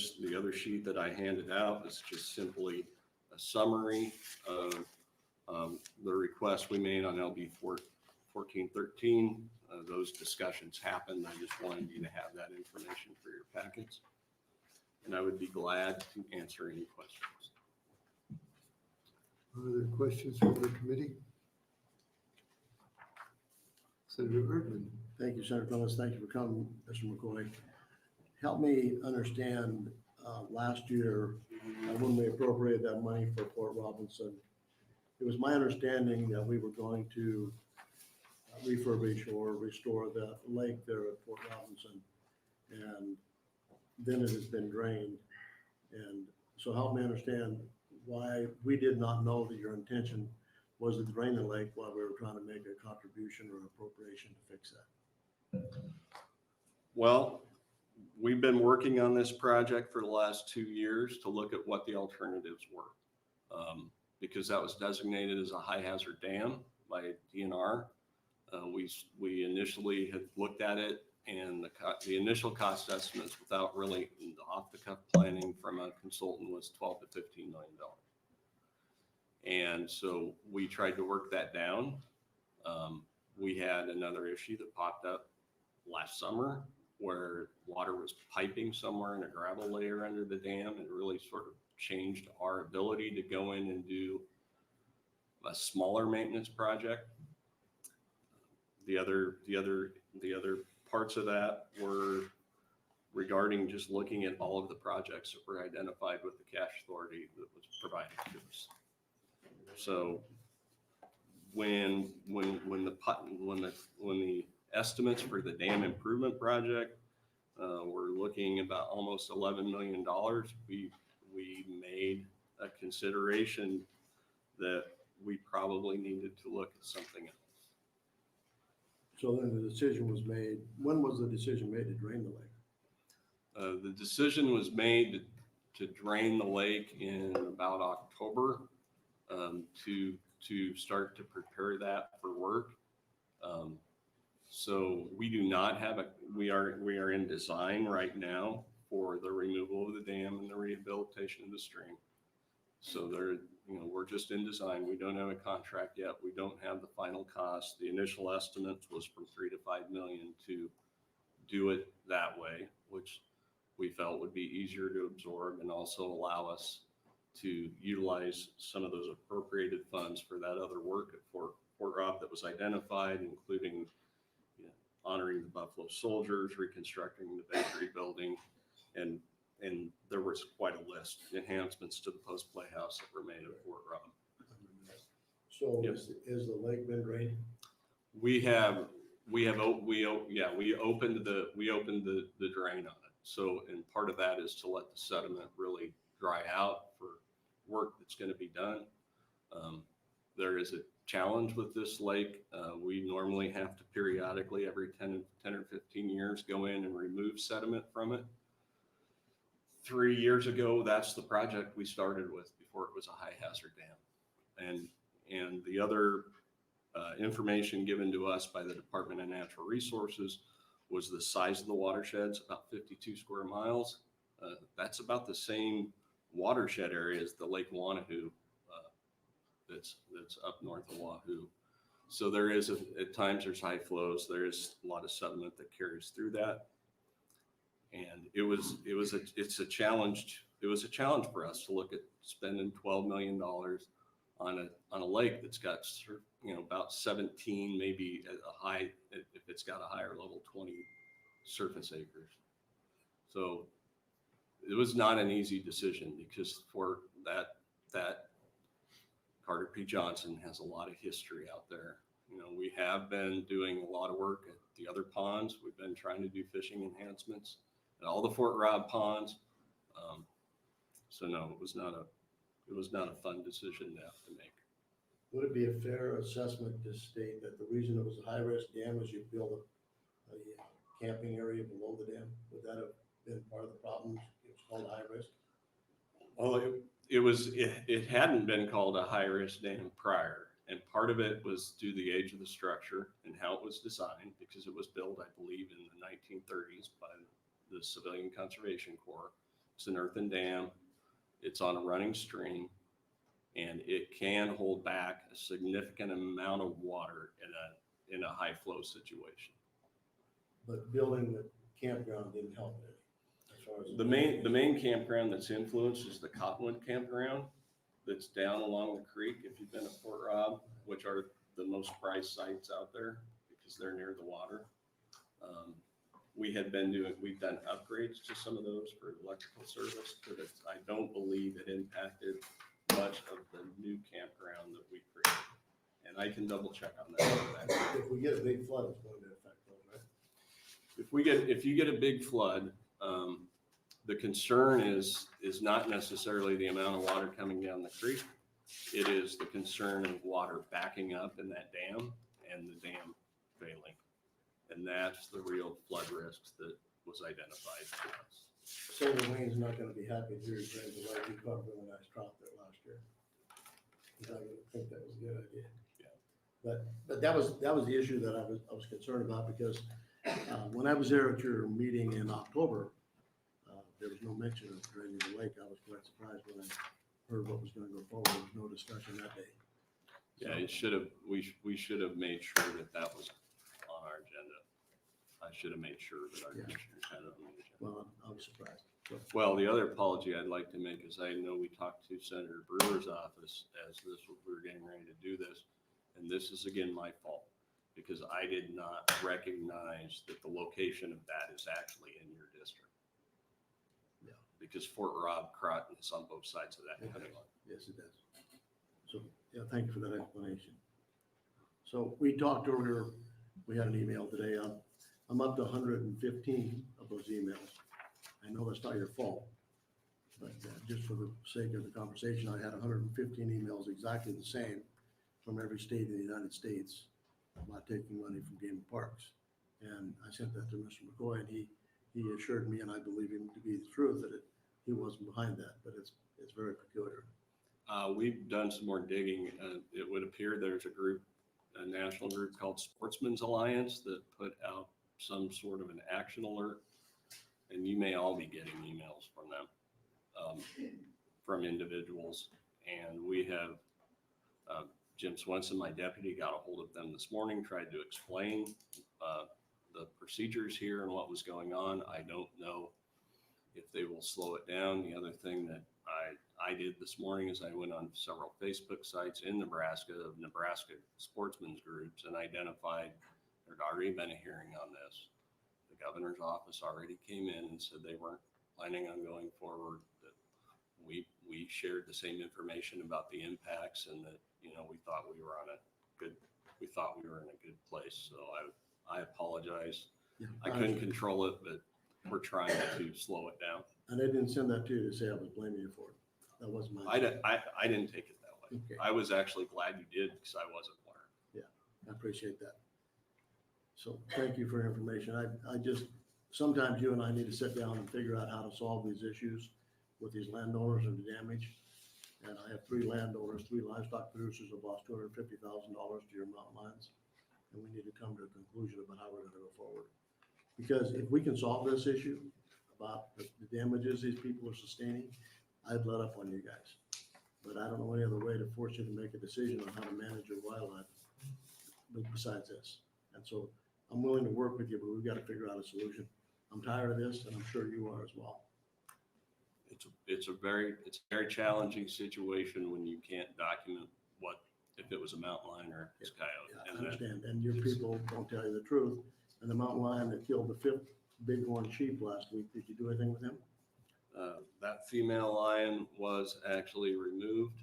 sheet that I handed out is just simply a summary of the request we made on LB 1413. Those discussions happened. I just wanted you to have that information for your packets. And I would be glad to answer any questions. Other questions from the committee? Senator Erdman. Thank you, Senator Clements. Thank you for coming, Mr. McCoy. Help me understand, last year, when we appropriated that money for Fort Robinson, it was my understanding that we were going to refurbish or restore the lake there at Fort Robinson. And then it has been drained. And so help me understand why we did not know that your intention was to drain the lake while we were trying to make a contribution or appropriation to fix that. Well, we've been working on this project for the last 2 years to look at what the alternatives were. Because that was designated as a high hazard dam by DNR. We initially had looked at it and the initial cost estimates without really off the cuff planning from a consultant was $12 to $15 million. And so we tried to work that down. We had another issue that popped up last summer where water was piping somewhere in a gravel layer under the dam and really sort of changed our ability to go in and do a smaller maintenance project. The other parts of that were regarding just looking at all of the projects that were identified with the cash authority that was provided to us. So when the estimates for the dam improvement project were looking about almost $11 million, we made a consideration that we probably needed to look at something else. So then the decision was made, when was the decision made to drain the lake? The decision was made to drain the lake in about October, to start to prepare that for work. So we do not have we are in design right now for the removal of the dam and the rehabilitation of the stream. So we're just in design. We don't have a contract yet. We don't have the final cost. The initial estimate was from $3 to $5 million to do it that way, which we felt would be easier to absorb and also allow us to utilize some of those appropriated funds for that other work at Fort Robb that was identified, including honoring the Buffalo Soldiers, reconstructing the bakery building, and there was quite a list, enhancements to the post playhouse that were made at Fort Robb. So Yep. is the lake been drained? We opened the drain on it. So, and part of that is to let the sediment really dry out for work that's going to be done. There is a challenge with this lake. We normally have to periodically, every 10 or 15 years, go in and remove sediment from it. 3 years ago, that's the project we started with before it was a high hazard dam. And the other information given to us by the Department of Natural Resources was the size of the watersheds, about 52 square miles. That's about the same watershed area as the Lake Wanahoo that's up north of Wahoo. So there is, at times there's high flows. There is a lot of sediment that carries through that. And it's a challenge. It was a challenge for us to look at spending $12 million on a lake that's got, about 17, maybe at a high, if it's got a higher level, 20 surface acres. So it was not an easy decision because for that Carter P. Johnson has a lot of history out there. We have been doing a lot of work at the other ponds. We've been trying to do fishing enhancements at all the Fort Robb ponds. So no, it was not a fun decision to have to make. Would it be a fair assessment to state that the reason it was a high-risk dam was you built a camping area below the dam? Would that have been part of the problem? It was called high risk? Well, it hadn't been called a high-risk dam prior. And part of it was due to the age of the structure and how it was designed, because it was built, I believe, in the 1930s by the Civilian Conservation Corps. It's an earthen dam. It's on a running stream, and it can hold back a significant amount of water in a high flow situation. But building the campground didn't help it as far as The main campground that's influenced is the Cottonwood Campground that's down along the creek. If you've been to Fort Robb, which are the most prized sites out there because they're near the water. We've done upgrades to some of those for electrical service, but I don't believe it impacted much of the new campground that we created. And I can double check on that. If we get a big flood, it's going to affect those, right? If you get a big flood, the concern is not necessarily the amount of water coming down the creek. It is the concern of water backing up in that dam and the dam failing. And that's the real flood risks that was identified to us. Senator Wayne's not going to be happy to hear you drain the lake. He caught a really nice trout there last year. I think that was a good idea. Yeah. But that was the issue that I was concerned about, because when I was there at your meeting in October, there was no mention of draining the lake. I was quite surprised when I heard what was going to go forward. There was no discussion that day. Yeah, we should have made sure that was on our agenda. I should have made sure that our commissioners had it on the agenda. Well, I was surprised. So, Well, the other apology I'd like to make is I know we talked to Senator Brewer's office as we were getting ready to do this. And this is again my fault, because I did not recognize that the location of that is actually in your district. because Fort Rob Crotton is on both sides of that county line. Yes, it does. So, yeah, thank you for that explanation. So we talked earlier, we had an email today. I'm up to 115 of those emails. I know that's not your fault, but just for the sake of the conversation, I had 115 emails exactly the same from every state in the United States about taking money from game and parks. And I sent that to Mr. McCoy, and he assured me, and I believe him to be the truth, that he wasn't behind that, but it's very peculiar. We've done some more digging. It would appear there's a national group called Sportsman's Alliance that put out some sort of an action alert. And you may all be getting emails from them, from individuals. And we have, Jim Swenson, my deputy, got a hold of them this morning, tried to explain the procedures here and what was going on. I don't know if they will slow it down. The other thing that I did this morning is I went on several Facebook sites in Nebraska of Nebraska sportsmen's groups and identified there'd already been a hearing on this. The governor's office already came in and said they weren't planning on going forward. That we shared the same information about the impacts and that, we thought we were in a good place. So I apologize. Yeah, I couldn't control it, but we're trying to slow it down. And I didn't send that to you to say I was blaming you for it. That wasn't my. I didn't take it that way. Okay. I was actually glad you did because I wasn't aware. I appreciate that. So thank you for your information. I just, sometimes you and I need to sit down and figure out how to solve these issues with these landowners and the damage. And I have 3 landowners, 3 livestock producers have lost $250,000 to your mountain lions. And we need to come to a conclusion about how we're going to go forward. Because if we can solve this issue about the damages these people are sustaining, I'd let up on you guys. But I don't know any other way to force you to make a decision on how to manage your wildlife besides this. And so I'm willing to work with you, but we've got to figure out a solution. I'm tired of this, and I'm sure you are as well. It's a very challenging situation when you can't document if it was a mountain lion or if it's coyote. Yeah, I understand. And your people don't tell you the truth. And the mountain lion that killed the 5th bighorn sheep last week, did you do anything with him? That female lion was actually removed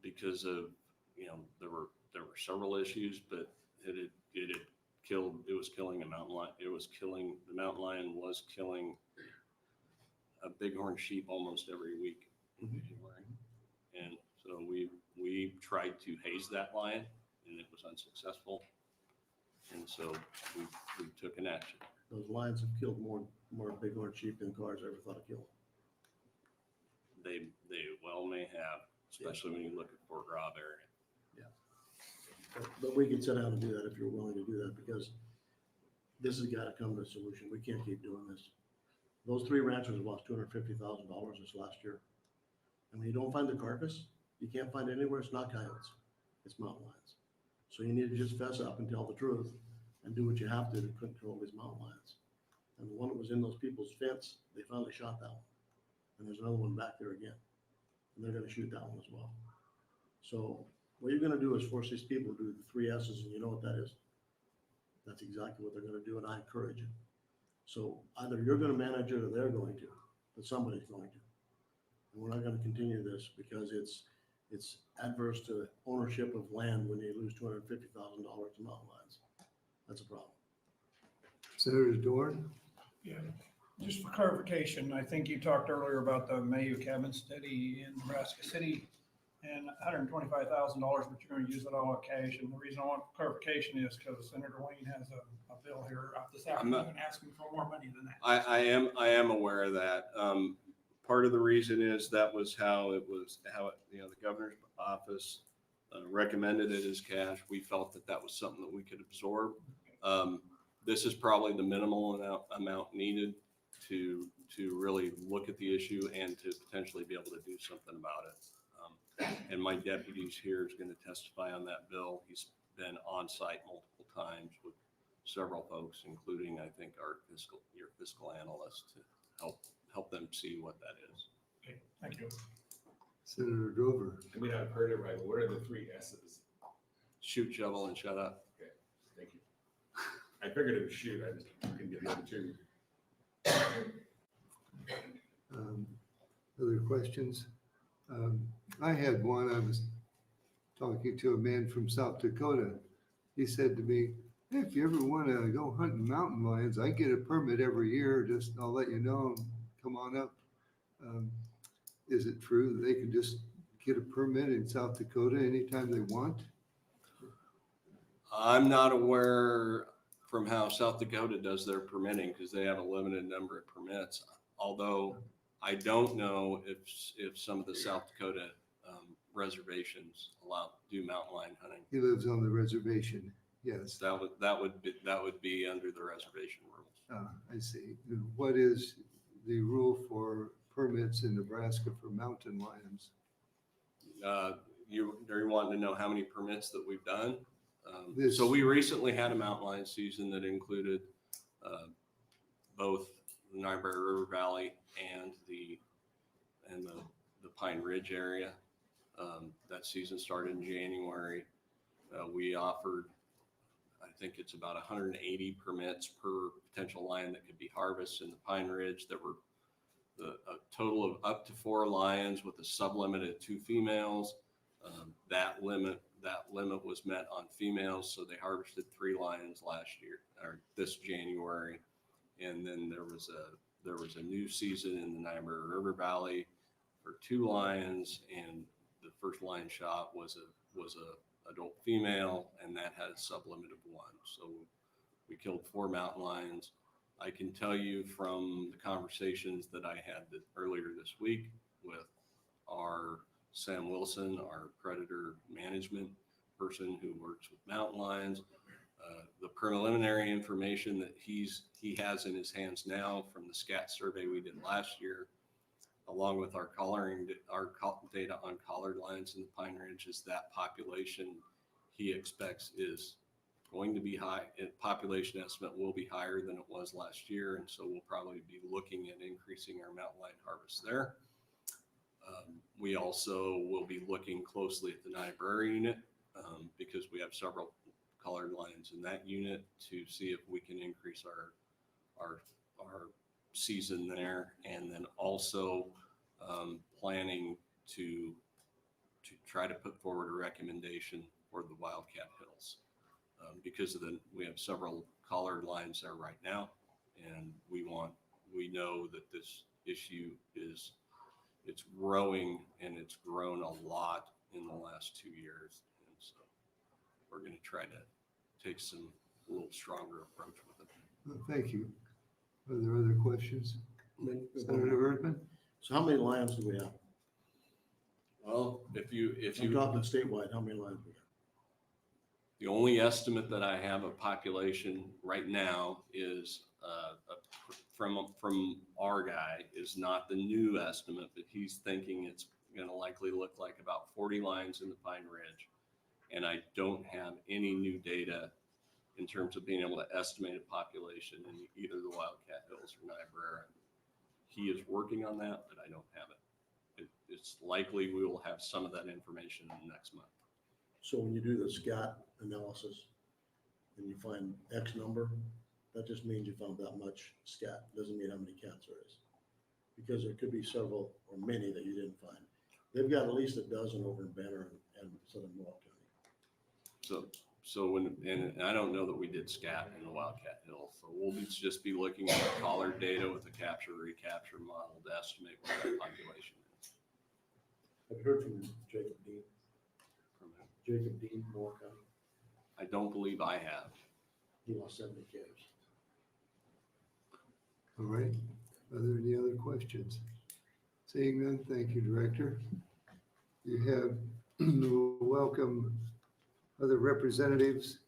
because of, there were several issues, but it was killing a mountain lion. The mountain lion was killing a bighorn sheep almost every week. And so we tried to haze that lion and it was unsuccessful. And so we took an action. Those lions have killed more bighorn sheep than cars ever thought of killing. They well may have, especially when you look at Fort Rob area. But we could sit down and do that if you're willing to do that, because this has got to come to a solution. We can't keep doing this. Those 3 ranchers have lost $250,000 this last year. And when you don't find the carcass, you can't find it anywhere. It's not coyotes, it's mountain lions. So you need to just fess up and tell the truth and do what you have to control these mountain lions. And the one that was in those people's fence, they finally shot that one. And there's another one back there again. And they're gonna shoot that one as well. So what you're gonna do is force these people to do the 3 S's, and you know what that is. That's exactly what they're gonna do, and I encourage it. So either you're gonna manage it or they're going to, but somebody's going to. And we're not gonna continue this because it's adverse to ownership of land when you lose $250,000 to mountain lions. That's a problem. Senator Dorn? Yeah, just for clarification, I think you talked earlier about the Mayhew cabin study in Nebraska City and $125,000, but you're going to use it all in cash. And the reason I want clarification is because Senator Wayne has a bill here this afternoon asking for more money than that. I am aware of that. Part of the reason is that was how the governor's office recommended it as cash. We felt that was something that we could absorb. This is probably the minimal amount needed to really look at the issue and to potentially be able to do something about it. And my deputy's here is going to testify on that bill. He's been on site multiple times with several folks, including I think your fiscal analyst, to help them see what that is. Okay, thank you. Senator Grover? I mean, I've heard it right, but what are the 3 S's? Shoot, shovel, and shut up. Okay, thank you. I figured it was shoot, I just couldn't get the other 2. Other questions? I had one. I was talking to a man from South Dakota. He said to me, "Hey, if you ever want to go hunting mountain lions, I get a permit every year. Just, I'll let you know, come on up." Is it true that they can just get a permit in South Dakota anytime they want? I'm not aware from how South Dakota does their permitting because they have a limited number of permits. Although I don't know if some of the South Dakota reservations do mountain lion hunting. He lives on the reservation. Yes. That would be under the reservation rules. I see. What is the rule for permits in Nebraska for mountain lions? Are you wanting to know how many permits that we've done? This- So we recently had a mountain lion season that included both the Niobrara River Valley and the Pine Ridge area. That season started in January. We offered, I think it's about 180 permits per potential lion that could be harvested in the Pine Ridge. There were a total of up to 4 lions with a sublimit of 2 females. That limit was met on females, so they harvested 3 lions last year or this January. And then there was a new season in the Niobrara River Valley for 2 lions, and the first lion shot was a adult female, and that had a sublimit of 1. So we killed 4 mountain lions. I can tell you from the conversations that I had earlier this week with our Sam Wilson, our predator management person who works with mountain lions, the preliminary information that he has in his hands now from the SCAT survey we did last year, along with our data on collared lions in the Pine Ridge, is that population he expects is going to be high. Population estimate will be higher than it was last year, and so we'll probably be looking at increasing our mountain lion harvest there. We also will be looking closely at the Niobrara unit because we have several collared lions in that unit to see if we can increase our season there, and then also planning to try to put forward a recommendation for the Wildcat Hills because we have several collared lions there right now, and we know that this issue it's growing, and it's grown a lot in the last 2 years, and so we're going to try to take a little stronger approach with it. Well, thank you. Are there other questions? Senator Erdman? So how many lions do we have? Well, if you I'm talking statewide, how many lions we got? the only estimate that I have of population right now is from our guy is not the new estimate, but he's thinking it's going to likely look like about 40 lions in the Pine Ridge. And I don't have any new data in terms of being able to estimate a population in either the Wildcat Hills or Niobrara. He is working on that, but I don't have it. It's likely we will have some of that information in the next month. So when you do the SCAT analysis and you find X number, that just means you found that much SCAT. Doesn't mean how many cats there is. Because there could be several or many that you didn't find. They've got at least a dozen over in Banner and Southern Mohawk County. So and I don't know that we did SCAT in the Wildcat Hills. So we'll just be looking at the collared data with the capture recapture model to estimate what that population is. Have you heard from Jacob Dean? From him. Jacob Dean, Mohawk County? I don't believe I have. He lost 70 calves. All right. Are there any other questions? Seeing none, thank you, Director. You have welcome other representatives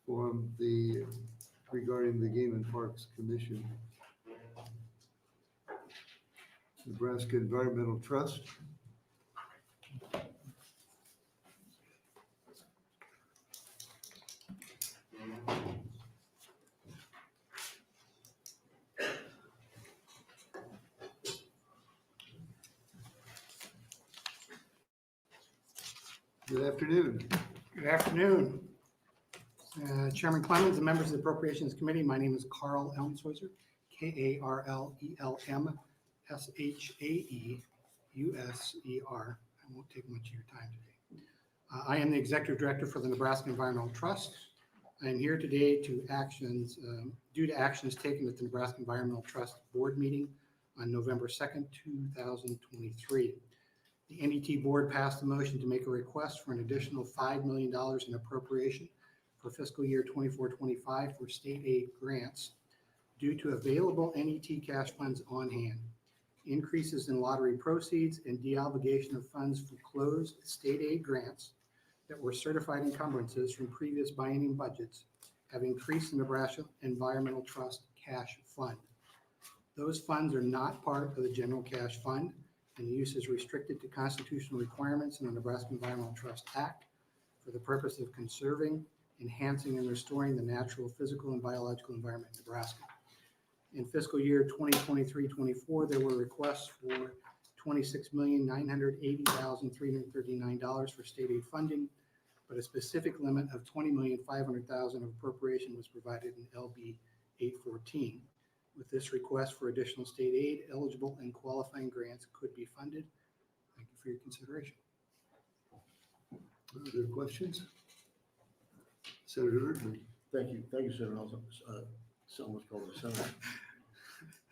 regarding the Game and Parks Commission. Nebraska Environmental Trust. Good afternoon. Good afternoon. Chairman Clemens and members of the Appropriations Committee, my name is Carl Elmshäuser, KARLELMSHAEUSER. I won't take much of your time today. I am the Executive Director for the Nebraska Environmental Trust. I am here today due to actions taken at the Nebraska Environmental Trust Board meeting on November 2nd, 2023. The NET Board passed a motion to make a request for an additional $5 million in appropriation for fiscal year 24-25 for state aid grants due to available NET cash funds on hand, increases in lottery proceeds, and deobligation of funds for closed state aid grants that were certified encumbrances from previous biennium budgets have increased the Nebraska Environmental Trust cash fund. Those funds are not part of the general cash fund, and the use is restricted to constitutional requirements in the Nebraska Environmental Trust Act for the purpose of conserving, enhancing, and restoring the natural, physical, and biological environment in Nebraska. In fiscal year 2023-24, there were requests for $26,980,339 for state aid funding, but a specific limit of $20,500,000 of appropriation was provided in LB 814. With this request for additional state aid, eligible and qualifying grants could be funded. Thank you for your consideration. Other questions? Senator Erdman. Thank you, Senator. Someone's called the Senator.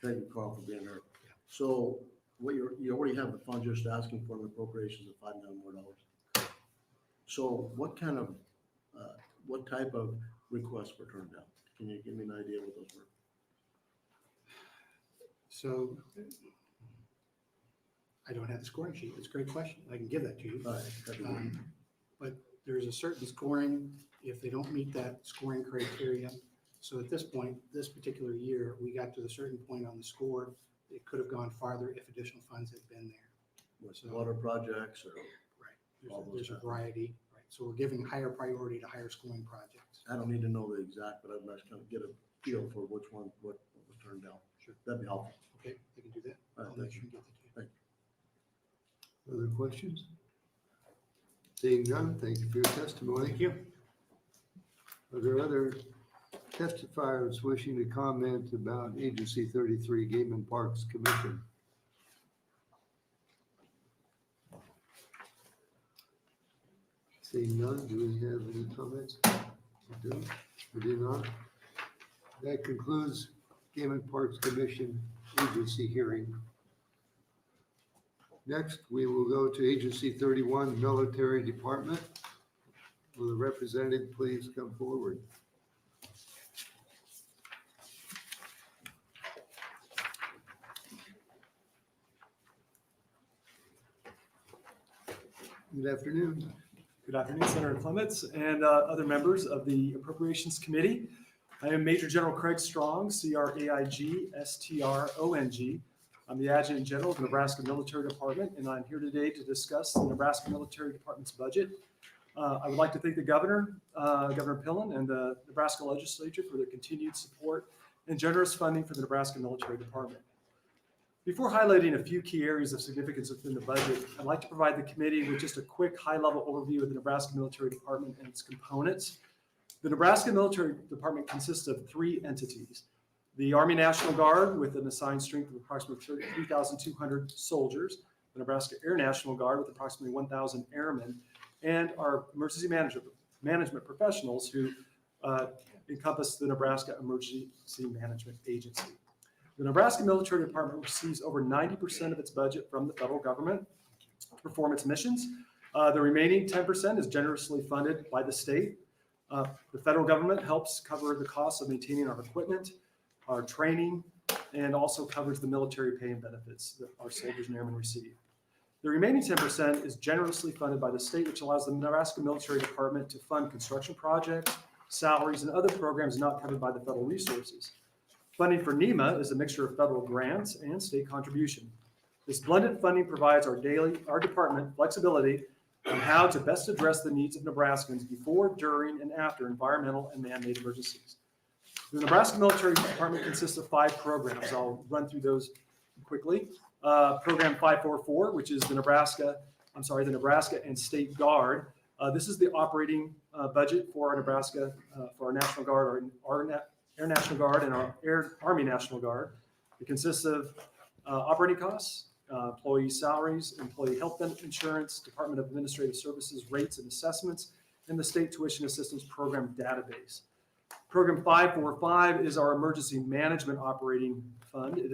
Thank you, Carl, for being here. So what you already have the funds, just asking for an appropriations of $5 million more. So what type of requests were turned down? Can you give me an idea what those were? So I don't have the scoring sheet. It's a great question. I can give that to you. All right. But there's a certain scoring if they don't meet that scoring criteria. So at this point, this particular year, we got to a certain point on the score. It could have gone farther if additional funds had been there. What's water projects or? Right. There's a variety. Right. So we're giving higher priority to higher scoring projects. I don't need to know the exact, but I'd like to kind of get a feel for what was turned down. Sure. That'd be helpful. Okay, I can do that. All right, I'll make thank sure you. and get that to you. Other questions? Seeing none, thank you for your testimony. Thank you. Are there other testifiers wishing to comment about Agency 33 Game and Parks Commission? Seeing none, do we have any comments? We do. We do not. That concludes Game and Parks Commission agency hearing. Next, we will go to Agency 31 Military Department. Will the representative please come forward? Good afternoon. Good afternoon, Senator Clements and other members of the Appropriations Committee. I am Major General Craig Strong, C-R-A-I-G-S-T-R-O-N-G. I'm the Adjutant General of the Nebraska Military Department, and I'm here today to discuss the Nebraska Military Department's budget. I would like to thank the Governor, Governor Pillen, and the Nebraska Legislature for their continued support and generous funding for the Nebraska Military Department. Before highlighting a few key areas of significance within the budget, I'd like to provide the committee with just a quick high-level overview of the Nebraska Military Department and its components. The Nebraska Military Department consists of three entities: the Army National Guard with an assigned strength of approximately 3,200 soldiers, the Nebraska Air National Guard with approximately 1,000 airmen, and our emergency management professionals who encompass the Nebraska Emergency Management Agency. The Nebraska Military Department receives over 90% of its budget from the federal government to perform its missions. The remaining 10% is generously funded by the state. The federal government helps cover the costs of maintaining our equipment, our training, and also covers the military pay and benefits that our soldiers and airmen receive. The remaining 10% is generously funded by the state, which allows the Nebraska Military Department to fund construction projects, salaries, and other programs not covered by the federal resources. Funding for NEMA is a mixture of federal grants and state contribution. This blended funding provides our department flexibility on how to best address the needs of Nebraskans before, during, and after environmental and man-made emergencies. The Nebraska Military Department consists of 5 programs. I'll run through those quickly. Program 544, which is the Nebraska and State Guard. This is the operating budget for our Nebraska, for our National Guard, our Air National Guard and our Army National Guard. It consists of operating costs, employee salaries, employee health insurance, Department of Administrative Services rates and assessments, and the State Tuition Assistance Program database. Program 545 is our emergency management operating fund. It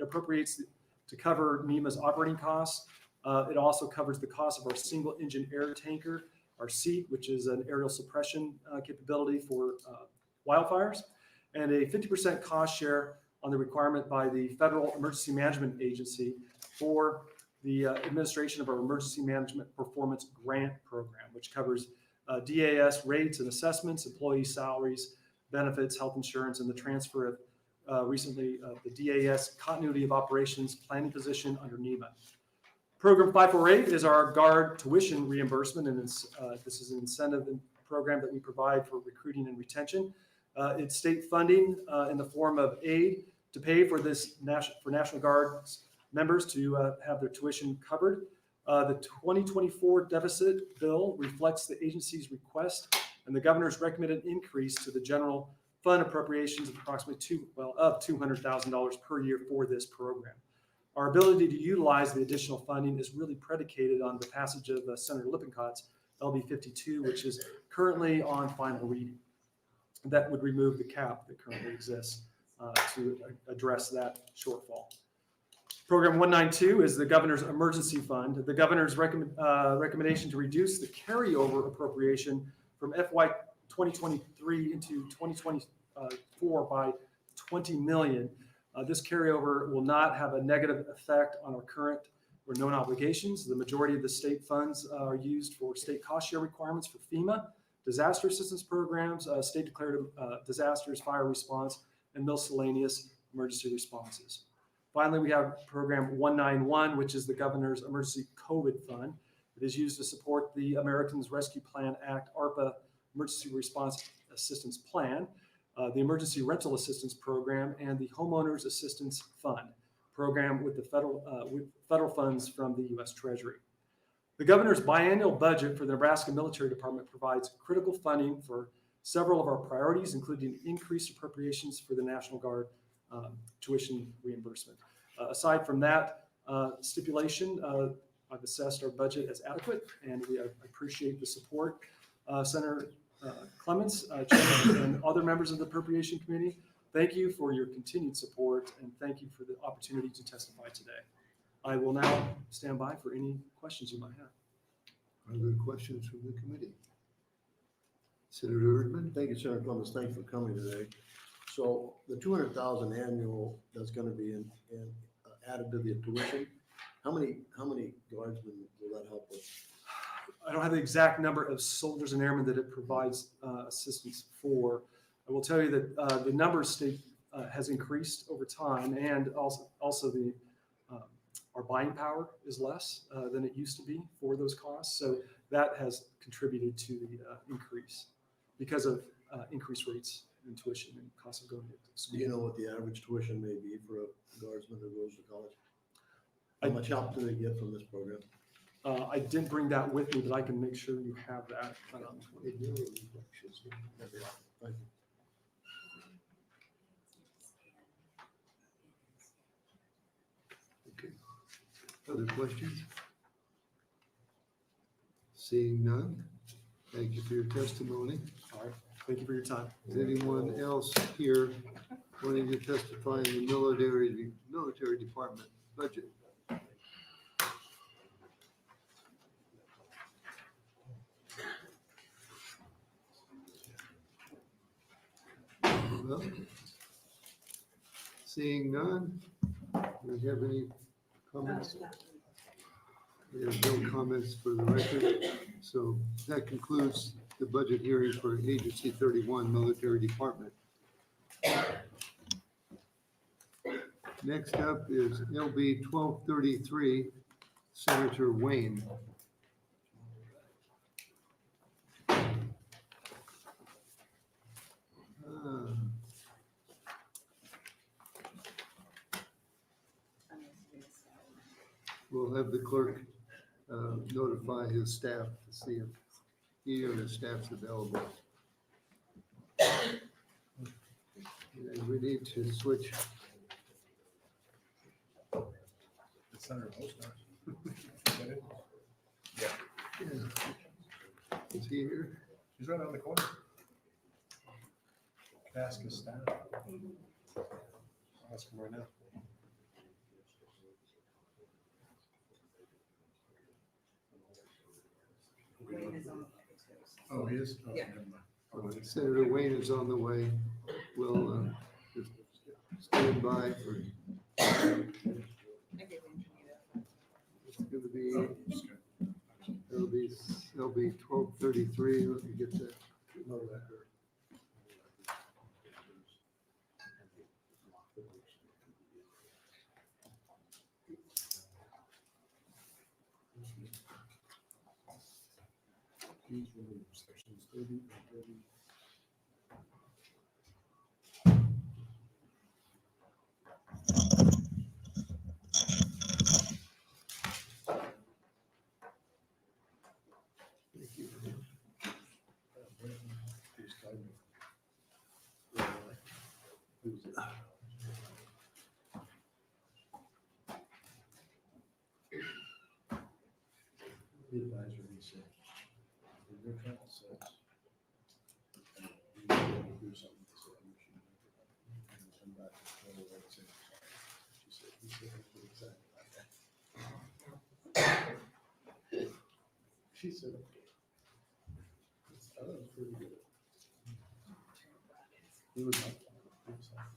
appropriates to cover NEMA's operating costs. It also covers the cost of our single engine air tanker, our SEAT, which is an aerial suppression capability for wildfires, and a 50% cost share on the requirement by the Federal Emergency Management Agency for the administration of our Emergency Management Performance Grant Program, which covers DAS rates and assessments, employee salaries, benefits, health insurance, and the transfer of recently the DAS Continuity of Operations planning position under NEMA. Program 548 is our Guard tuition reimbursement, and this is an incentive program that we provide for recruiting and retention. It's state funding in the form of aid to pay for National Guard members to have their tuition covered. The 2024 deficit bill reflects the agency's request and the governor's recommended increase to the general fund appropriations of approximately $200,000 per year for this program. Our ability to utilize the additional funding is really predicated on the passage of Senator Lippincott's LB 52, which is currently on final reading. That would remove the cap that currently exists to address that shortfall. Program 192 is the governor's emergency fund. The governor's recommendation to reduce the carryover appropriation from FY 2023 into 2024 by $20 million. This carryover will not have a negative effect on our current or known obligations. The majority of the state funds are used for state cost share requirements for FEMA, disaster assistance programs, state declared disasters, fire response, and miscellaneous emergency responses. Finally, we have program 191, which is the governor's emergency COVID fund. It is used to support the Americans Rescue Plan Act, ARPA Emergency Response Assistance Plan, the Emergency Rental Assistance Program, and the Homeowners Assistance Fund program with the federal funds from the U.S. Treasury. The governor's biannual budget for the Nebraska Military Department provides critical funding for several of our priorities, including increased appropriations for the National Guard tuition reimbursement. Aside from that stipulation, I've assessed our budget as adequate, and we appreciate the support. Senator Clements, Chairman, and other members of the Appropriation Committee, thank you for your continued support, and thank you for the opportunity to testify today. I will now stand by for any questions you might have. Are there questions from the committee? Senator Erdman? Thank you, Senator Clemens. Thanks for coming today. So the 200,000 annual that's going to be added to the tuition, how many guardsmen will that help with? I don't have the exact number of soldiers and airmen that it provides assistance for. I will tell you that the number of state has increased over time, and also the our buying power is less than it used to be for those costs. So that has contributed to the increase because of increased rates in tuition and cost of going to school. Do you know what the average tuition may be for a guardsman who goes to college? How much help do they get from this program? I didn't bring that with me, but I can make sure you have that. Thank you. Okay. Other questions? Seeing none, thank you for your testimony. All right. Thank you for your time. Is anyone else here wanting to testify in the military department budget? Well, seeing none, do we have any comments? We have no comments for the record. So that concludes the budget hearing for Agency 31 Military Department. Next up is LB 1233, Senator Wayne. We'll have the clerk notify his staff to see if he or his staff's available. need to switch. Senator Bostar. Is he here? He's right on the corner. Ask his staff. I'll ask him right now. Oh, he is? Oh, never mind. Senator Wayne is on the way. We'll just stand by for. It's gonna be, Oh, that's good. it'll be 12:33. Let me get that. Please remove sections 30 and 30. The advisory said, your council says, you want to do something with this information. And we'll come back and tell her what it says. She said, he said, "That's exactly like that." She said, that was pretty good. He was helpful. He was helpful.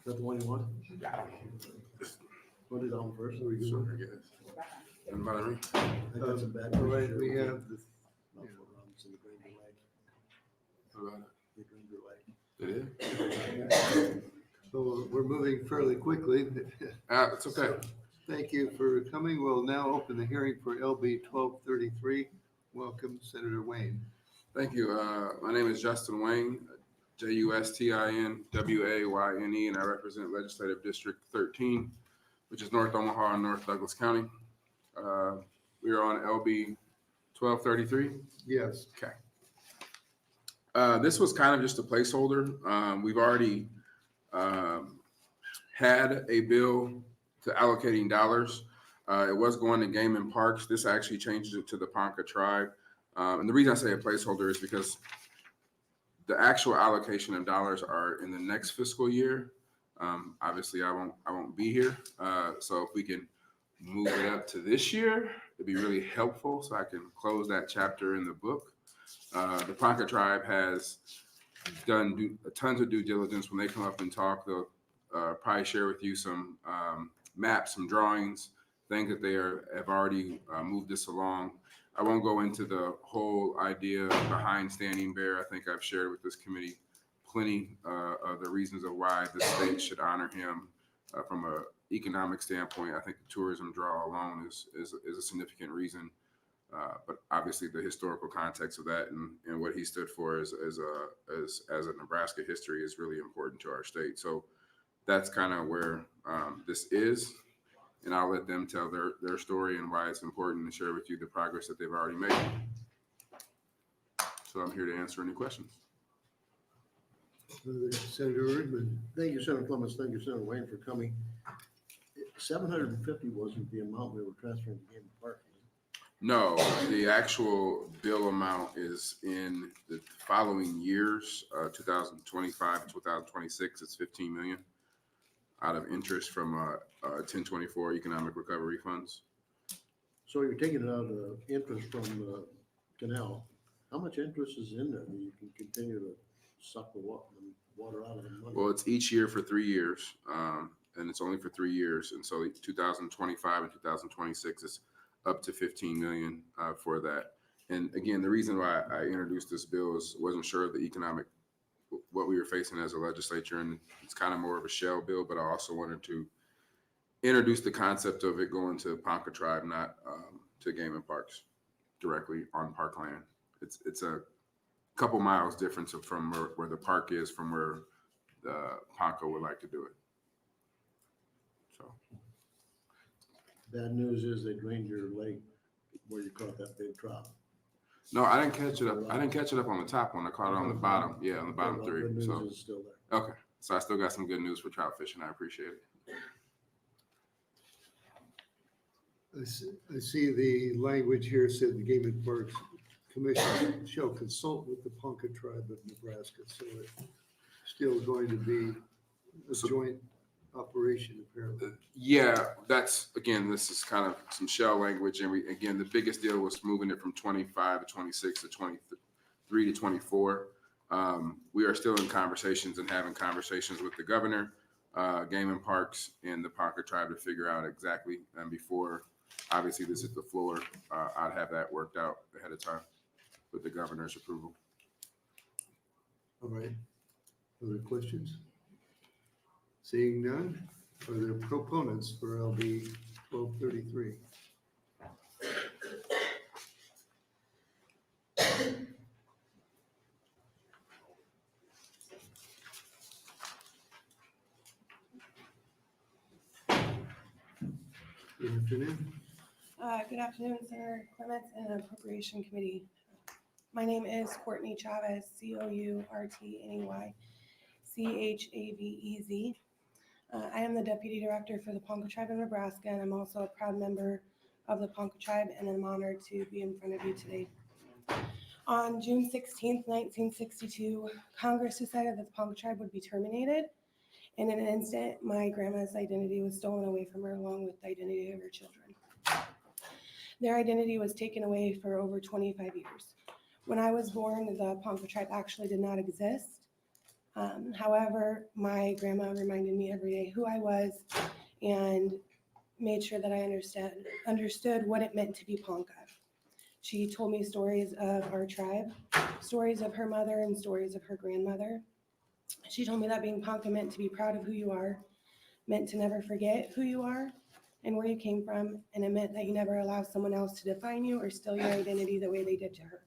Is that the one you want? Put it on first. Are we good? I got some bad. All right, we have the Buffalo Robinson, the Granger Lake. It is? So we're moving fairly quickly. It's okay. Thank you for coming. We'll now open the hearing for LB 1233. Welcome, Senator Wayne. Thank you. My name is Justin Wayne, JUSTINWAYNE, and I represent Legislative District 13, which is North Omaha and North Douglas County. We are on LB 1233. Yes. Okay. This was kind of just a placeholder. We've already had a bill to allocating dollars. It was going to Game and Parks. This actually changes it to the Ponca Tribe. And the reason I say a placeholder is because the actual allocation of dollars are in the next fiscal year. Obviously, I won't be here. So if we can move it up to this year, it'd be really helpful so I can close that chapter in the book. The Ponca Tribe has done tons of due diligence. When they come up and talk, they'll probably share with you some maps, some drawings, things that they have already moved this along. I won't go into the whole idea behind Standing Bear. I think I've shared with this committee plenty of the reasons of why the state should honor him from an economic standpoint. I think the tourism draw alone is a significant reason. But obviously the historical context of that and what he stood for as a Nebraska history is really important to our state. So that's kind of where this is. And I'll let them tell their story and why it's important to share with you the progress that they've already made. So I'm here to answer any questions. Senator Erdman. Thank you, Senator Clements. Thank you, Senator Wayne, for coming. 750 wasn't the amount we were transferring to Game Park. No, the actual bill amount is in the following years, 2025 and 2026, it's 15 million out of interest from 1024 economic recovery funds. So you're taking it out of the interest from the canal. How much interest is in there that you can continue to suck the water out of the money? Well, it's each year for 3 years, and it's only for 3 years. And so 2025 and 2026 is up to 15 million for that. And again, the reason why I introduced this bill is wasn't sure of the economic, what we were facing as a legislature. And it's kind of more of a shell bill, but I also wanted to introduce the concept of it going to Ponca Tribe, not to Game and Parks directly on parkland. It's a couple miles difference from where the park is from where the Ponca would like to do it. So. Bad news is they drained your lake where you caught that big trout. No, I didn't catch it up. I didn't catch it up on the top one. I caught it on the bottom. Yeah, on the bottom Well, three. good news So is still there. okay, so I still got some good news for trout fishing. I appreciate it. I see the language here said the Game and Parks Commission shall consult with the Ponca Tribe of Nebraska. So it's still going to be a joint operation apparently. Yeah, that's, again, this is kind of some shell language. And again, the biggest deal was moving it from 25 to 26 to 23 to 24. We are still in conversations and having conversations with the governor, Game and Parks, and the Ponca Tribe to figure out exactly. And before, obviously, this is the floor, I'd have that worked out ahead of time with the governor's approval. All right. Other questions? Seeing none, are there proponents for LB 1233? Good afternoon. Good afternoon, Senator Clements and Appropriation Committee. My name is Courtney Chavez, Courtney Chavez. I am the Deputy Director for the Ponca Tribe of Nebraska, and I'm also a proud member of the Ponca Tribe, and I'm honored to be in front of you today. On June 16th, 1962, Congress decided that the Ponca Tribe would be terminated. And in an instant, my grandma's identity was stolen away from her, along with the identity of her children. Their identity was taken away for over 25 years. When I was born, the Ponca Tribe actually did not exist. However, my grandma reminded me every day who I was and made sure that I understood what it meant to be Ponca. She told me stories of our tribe, stories of her mother, and stories of her grandmother. She told me that being Ponca meant to be proud of who you are, meant to never forget who you are and where you came from, and it meant that you never allow someone else to define you or steal your identity the way they did to her.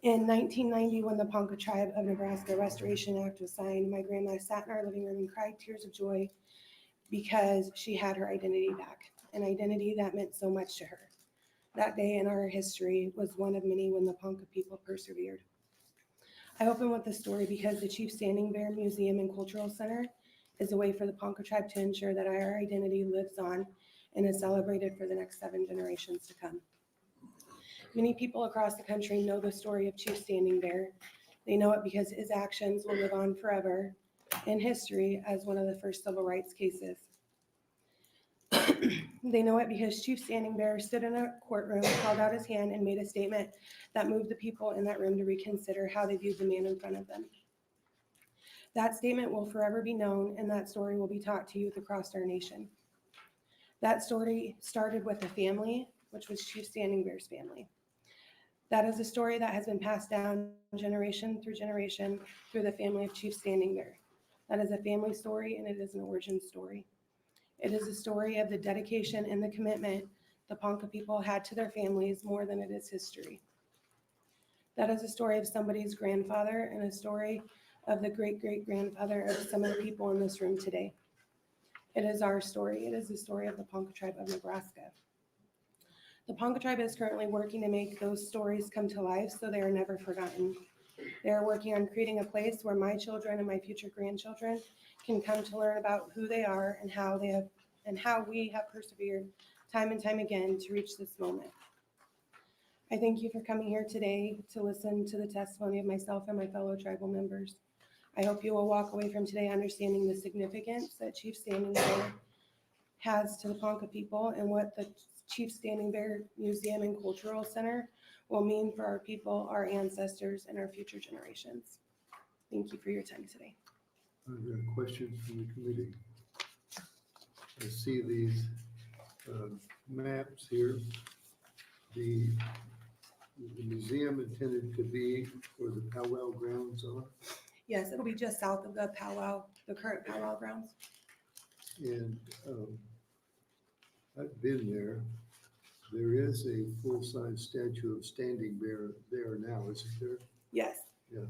In 1990, when the Ponca Tribe of Nebraska Restoration Act was signed, my grandma sat in our living room and cried tears of joy because she had her identity back, an identity that meant so much to her. That day in our history was one of many when the Ponca people persevered. I open with this story because the Chief Standing Bear Museum and Cultural Center is a way for the Ponca Tribe to ensure that our identity lives on and is celebrated for the next 7 generations to come. Many people across the country know the story of Chief Standing Bear. They know it because his actions will live on forever in history as one of the first civil rights cases. They know it because Chief Standing Bear stood in a courtroom, held out his hand, and made a statement that moved the people in that room to reconsider how they viewed the man in front of them. That statement will forever be known, and that story will be taught to youth across our nation. That story started with a family, which was Chief Standing Bear's family. That is a story that has been passed down generation through generation through the family of Chief Standing Bear. That is a family story, and it is an origin story. It is a story of the dedication and the commitment the Ponca people had to their families more than it is history. That is a story of somebody's grandfather and a story of the great-great-grandfather of some of the people in this room today. It is our story. It is the story of the Ponca Tribe of Nebraska. The Ponca Tribe is currently working to make those stories come to life so they are never forgotten. They are working on creating a place where my children and my future grandchildren can come to learn about who they are and how we have persevered time and time again to reach this moment. I thank you for coming here today to listen to the testimony of myself and my fellow tribal members. I hope you will walk away from today understanding the significance that Chief Standing Bear has to the Ponca people and what the Chief Standing Bear Museum and Cultural Center will mean for our people, our ancestors, and our future generations. Thank you for your time today. Are there questions from the committee? I see these maps here. The museum intended to be where the powwow grounds are, Yes, it'll be just south of the powwow, the current powwow grounds. and I've been there. There is a full-size statue of Standing Bear there now, isn't there? Yes, Yeah,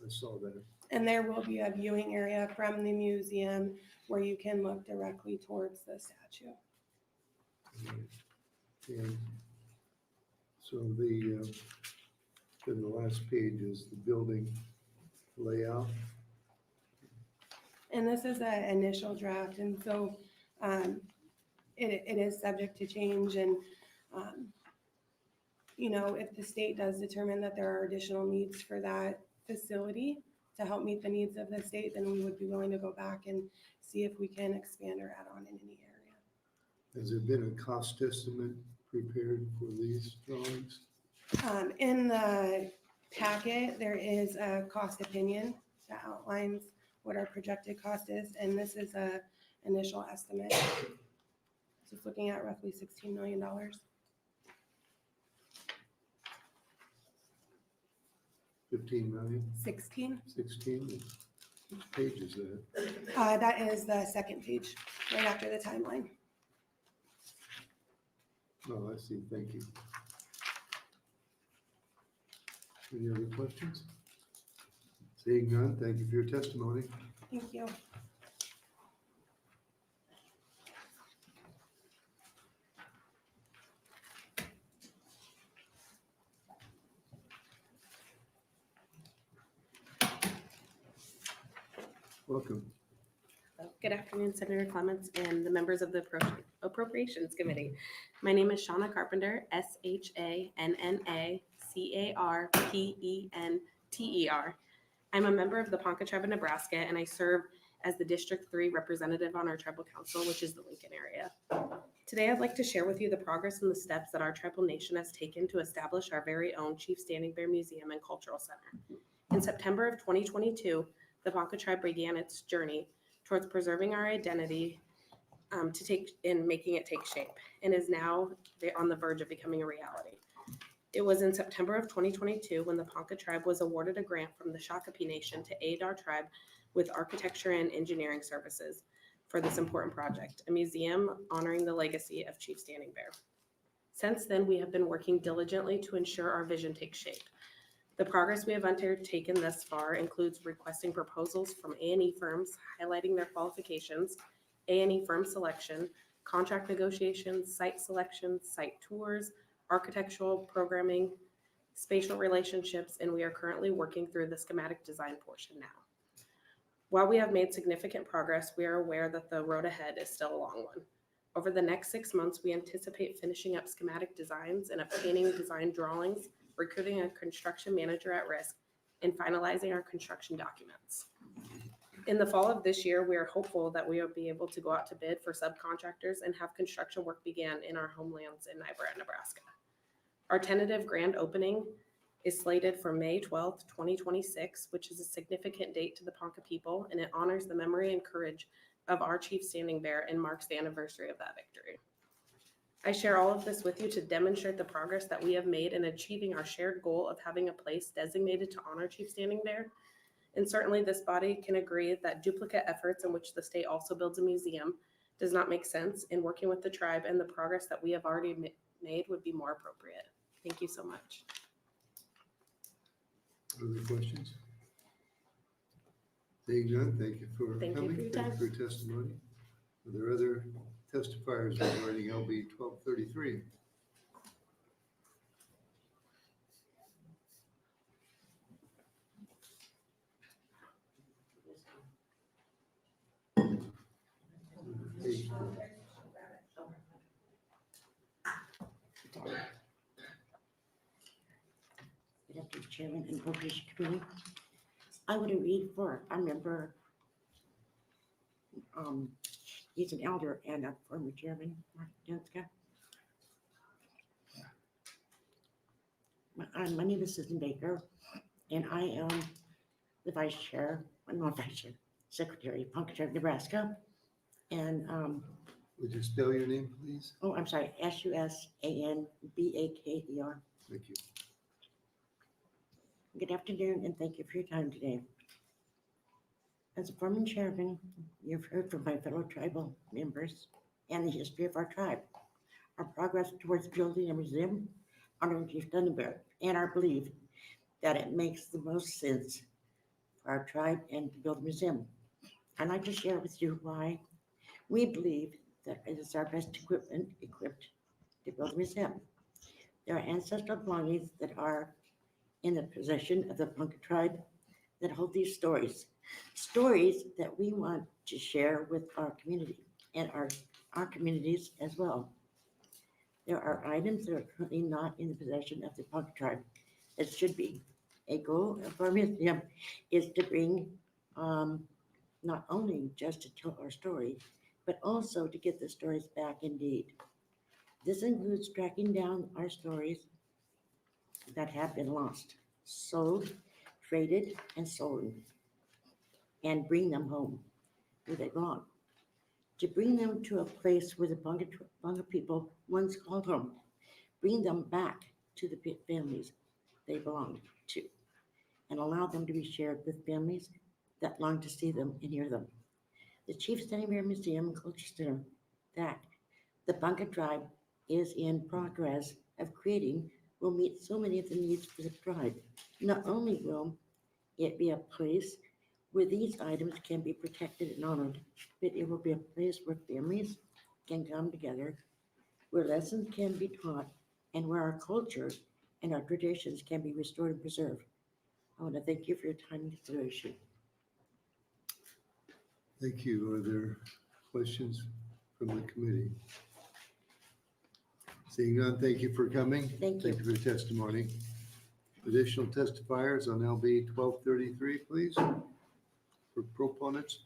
I saw that. and there will be a viewing area from the museum where you can look directly towards the statue. And so then the last page is the building layout. And this is an initial draft, and so it is subject to change. And, you know, if the state does determine that there are additional needs for that facility to help meet the needs of the state, then we would be willing to go back and see if we can expand or add on in any area. Has there been a cost estimate prepared for these drawings? In the packet, there is a cost opinion that outlines what our projected cost is, and this is a initial estimate. Just looking at roughly $16 million. 15 million, 16? 16? Which page is that? That is the second page, right after the timeline. Oh, I see, thank you. Any other questions? Seeing none, thank you for your testimony. Thank you. Welcome. Good afternoon, Senator Clements and the members of the Appropriations Committee. My name is Shauna Carpenter, SHANNACARPENTER. I'm a member of the Ponca Tribe of Nebraska, and I serve as the District 3 representative on our tribal council, which is the Lincoln area. Today, I'd like to share with you the progress and the steps that our tribal nation has taken to establish our very own Chief Standing Bear Museum and Cultural Center. In September of 2022, the Ponca Tribe began its journey towards preserving our identity and making it take shape, and is now on the verge of becoming a reality. It was in September of 2022 when the Ponca Tribe was awarded a grant from the Shakopee Nation to aid our tribe with architecture and engineering services for this important project, a museum honoring the legacy of Chief Standing Bear. Since then, we have been working diligently to ensure our vision takes shape. The progress we have undertaken thus far includes requesting proposals from A&E firms, highlighting their qualifications, A&E firm selection, contract negotiations, site selection, site tours, architectural programming, spatial relationships, and we are currently working through the schematic design portion now. While we have made significant progress, we are aware that the road ahead is still a long one. Over the next 6 months, we anticipate finishing up schematic designs and obtaining design drawings, recruiting a construction manager at risk, and finalizing our construction documents. In the fall of this year, we are hopeful that we will be able to go out to bid for subcontractors and have construction work begin in our homelands in Niobrara, Nebraska. Our tentative grand opening is slated for May 12th, 2026, which is a significant date to the Ponca people, and it honors the memory and courage of our Chief Standing Bear and marks the anniversary of that victory. I share all of this with you to demonstrate the progress that we have made in achieving our shared goal of having a place designated to honor Chief Standing Bear. And certainly this body can agree that duplicate efforts in which the state also builds a museum does not make sense, and working with the tribe and the progress that we have already made would be more appropriate. Thank you so much. Other questions? Seeing none, thank you for Thank you coming. for your Thank you time. for your testimony. Are there other testifiers regarding LB 1233? Chairman and Appropriation Committee. I want to read for a member, he's an elder and a former chairman, Mark Denska. My name is Susan Baker, and I am the vice chair, not vice chair, secretary of Ponca Tribe, Nebraska. And Would you spell your name, please? oh, I'm sorry, SUSANBAKER. Thank you. Good afternoon, and thank you for your time today. As a former chairman, you've heard from my fellow tribal members and the history of our tribe, our progress towards building a museum honoring Chief Dunneberg, and our belief that it makes the most sense for our tribe and to build a museum. I'd like to share with you why we believe that it is our best equipped to build a museum. There are ancestral belongings that are in the possession of the Ponca tribe that hold these stories that we want to share with our community and our communities as well. There are items that are currently not in the possession of the Ponca tribe that should be. A goal of our museum is to bring not only just to tell our story, but also to get the stories back indeed. This includes tracking down our stories that have been lost, sold, traded, and sold, and bring them home where they belong. To bring them to a place where the Ponca people once called home, bring them back to the families they belonged to, and allow them to be shared with families that long to see them and hear them. The Chief Standing Bear Museum and Culture Center that the Ponca tribe is in progress of creating will meet so many of the needs for the tribe. Not only will it be a place where these items can be protected and honored, but it will be a place where families can come together, where lessons can be taught, and where our culture and our traditions can be restored and preserved. I want to thank you for your time and consideration. Thank you. Are there questions from the committee? Seeing none, thank you for coming. Thank you. Thank you for your testimony. Additional testifiers on LB 1233, please, for proponents.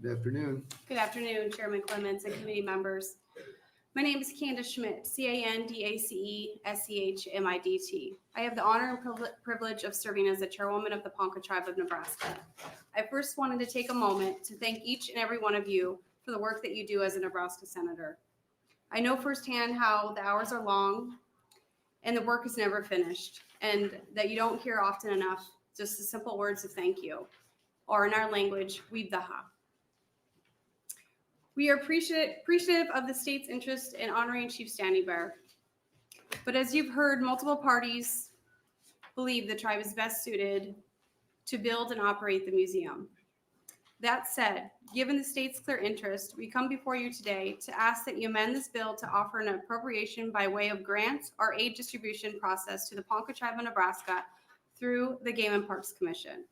Good afternoon. Good afternoon, Chairman Clements and committee members. My name is Candace Schmidt, CANDACESCHMIDT. I have the honor and privilege of serving as the chairwoman of the Ponca Tribe of Nebraska. I first wanted to take a moment to thank each and every one of you for the work that you do as a Nebraska senator. I know firsthand how the hours are long and the work is never finished, and that you don't hear often enough just the simple words of thank you, or in our language, weebdaha. We are appreciative of the state's interest in honoring Chief Standing Bear. But as you've heard, multiple parties believe the tribe is best suited to build and operate the museum. That said, given the state's clear interest, we come before you today to ask that you amend this bill to offer an appropriation by way of grants or aid distribution process to the Ponca Tribe of Nebraska through the Game and Parks Commission.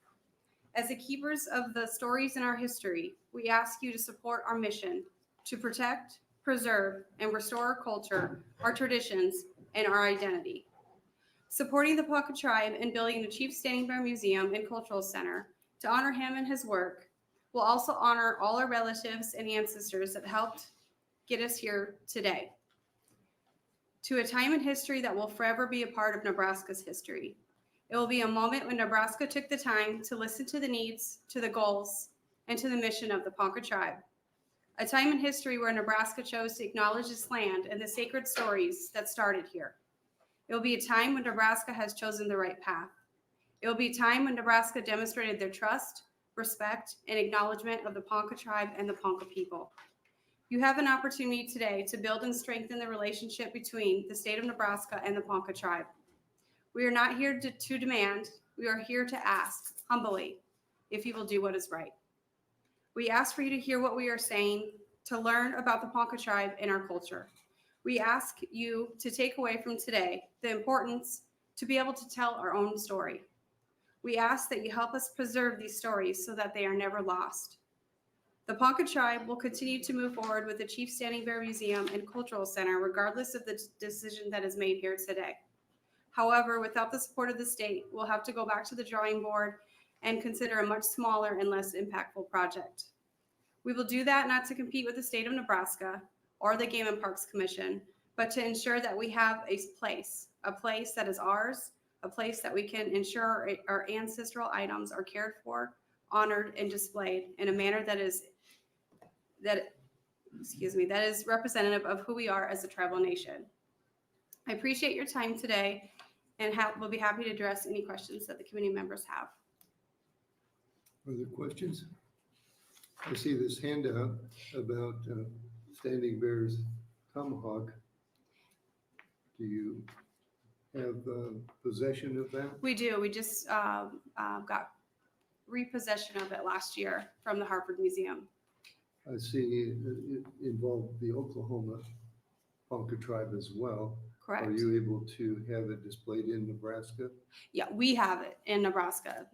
As the keepers of the stories in our history, we ask you to support our mission to protect, preserve, and restore our culture, our traditions, and our identity. Supporting the Ponca Tribe and building the Chief Standing Bear Museum and Cultural Center to honor him and his work will also honor all our relatives and ancestors that helped get us here today, to a time in history that will forever be a part of Nebraska's history. It will be a moment when Nebraska took the time to listen to the needs, to the goals, and to the mission of the Ponca Tribe. A time in history where Nebraska chose to acknowledge this land and the sacred stories that started here. It will be a time when Nebraska has chosen the right path. It will be a time when Nebraska demonstrated their trust, respect, and acknowledgement of the Ponca Tribe and the Ponca people. You have an opportunity today to build and strengthen the relationship between the state of Nebraska and the Ponca Tribe. We are not here to demand, we are here to ask humbly if you will do what is right. We ask for you to hear what we are saying, to learn about the Ponca Tribe and our culture. We ask you to take away from today the importance to be able to tell our own story. We ask that you help us preserve these stories so that they are never lost. The Ponca Tribe will continue to move forward with the Chief Standing Bear Museum and Cultural Center regardless of the decision that is made here today. However, without the support of the state, we'll have to go back to the drawing board and consider a much smaller and less impactful project. We will do that not to compete with the state of Nebraska or the Game and Parks Commission, but to ensure that we have a place that is ours, a place that we can ensure our ancestral items are cared for, honored, and displayed in a manner that is representative of who we are as a tribal nation. I appreciate your time today and we'll be happy to address any questions that the committee members have. Other questions? I see this handout about Standing Bear's tomahawk. Do you have possession of that? We do. We just got repossession of it last year from the Harvard Museum. I see it involved the Oklahoma Ponca tribe as well. Correct. Are you able to have it displayed in Nebraska? Yeah, we have it in Nebraska.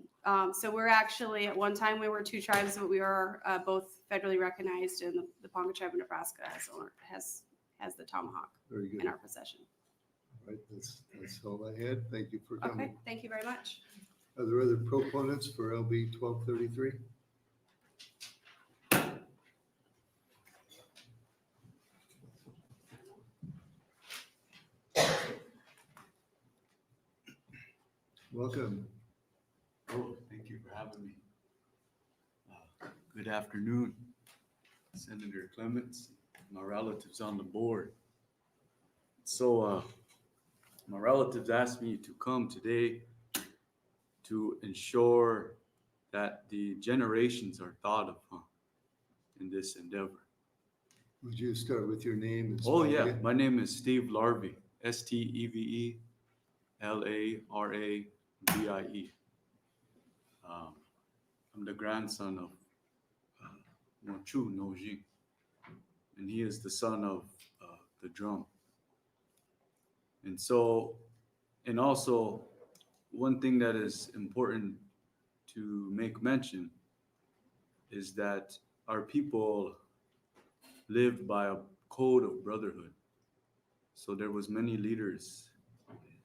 So we're actually, at one time, we were two tribes, but we are both federally recognized, and the Ponca tribe of Nebraska has the tomahawk Very good. in our possession. All right, that's all I had. Thank you for coming. Okay, thank you very much. Are there other proponents for LB 1233? Welcome. Oh, thank you for having me. Good afternoon, Senator Clements, my relatives on the board. So my relatives asked me to come today to ensure that the generations are thought of in this endeavor. Would you start with your name? And Oh spell yeah, again? my name is Steve Larvie, STEVE LARAVIE. I'm the grandson of Mochu Nojing, and he is the son of the drum. And so, and also one thing that is important to make mention is that our people lived by a code of brotherhood. So there was many leaders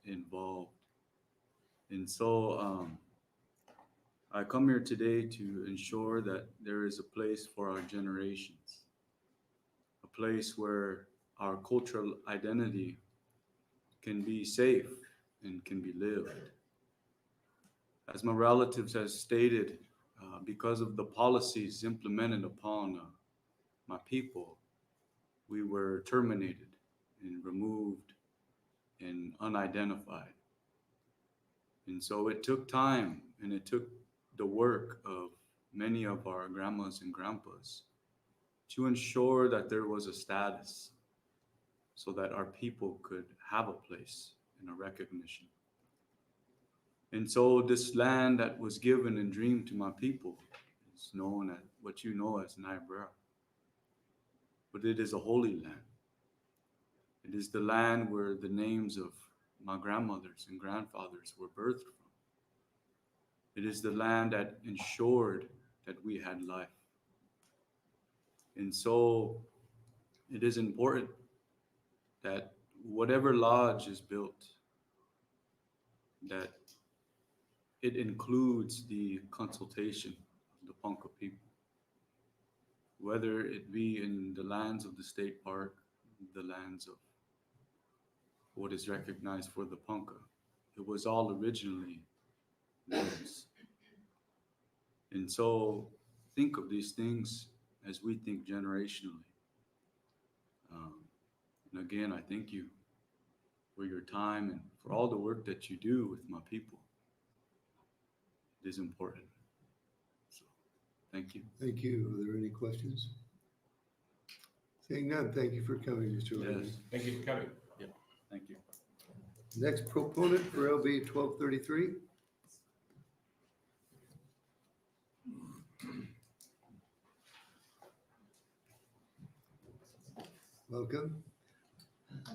involved. And so I come here today to ensure that there is a place for our generations, a place where our cultural identity can be safe and can be lived. As my relatives have stated, because of the policies implemented upon my people, we were terminated and removed and unidentified. And so it took time, and it took the work of many of our grandmas and grandpas to ensure that there was a status so that our people could have a place and a recognition. And so this land that was given and dreamed to my people is known as what you know as Niobrara. But it is a holy land. It is the land where the names of my grandmothers and grandfathers were birthed from. It is the land that ensured that we had life. And so it is important that whatever lodge is built, that it includes the consultation of the Ponca people, whether it be in the lands of the state park, the lands of what is recognized for the Ponca. It was all originally theirs. And so think of these things as we think generationally. And again, I thank you for your time and for all the work that you do with my people. It is important. So thank you. Thank you. Are there any questions? Seeing none, thank you for coming, Mr. Larvie. Yes. Thank you for coming. Yeah, thank you. Next proponent for LB 1233. Welcome.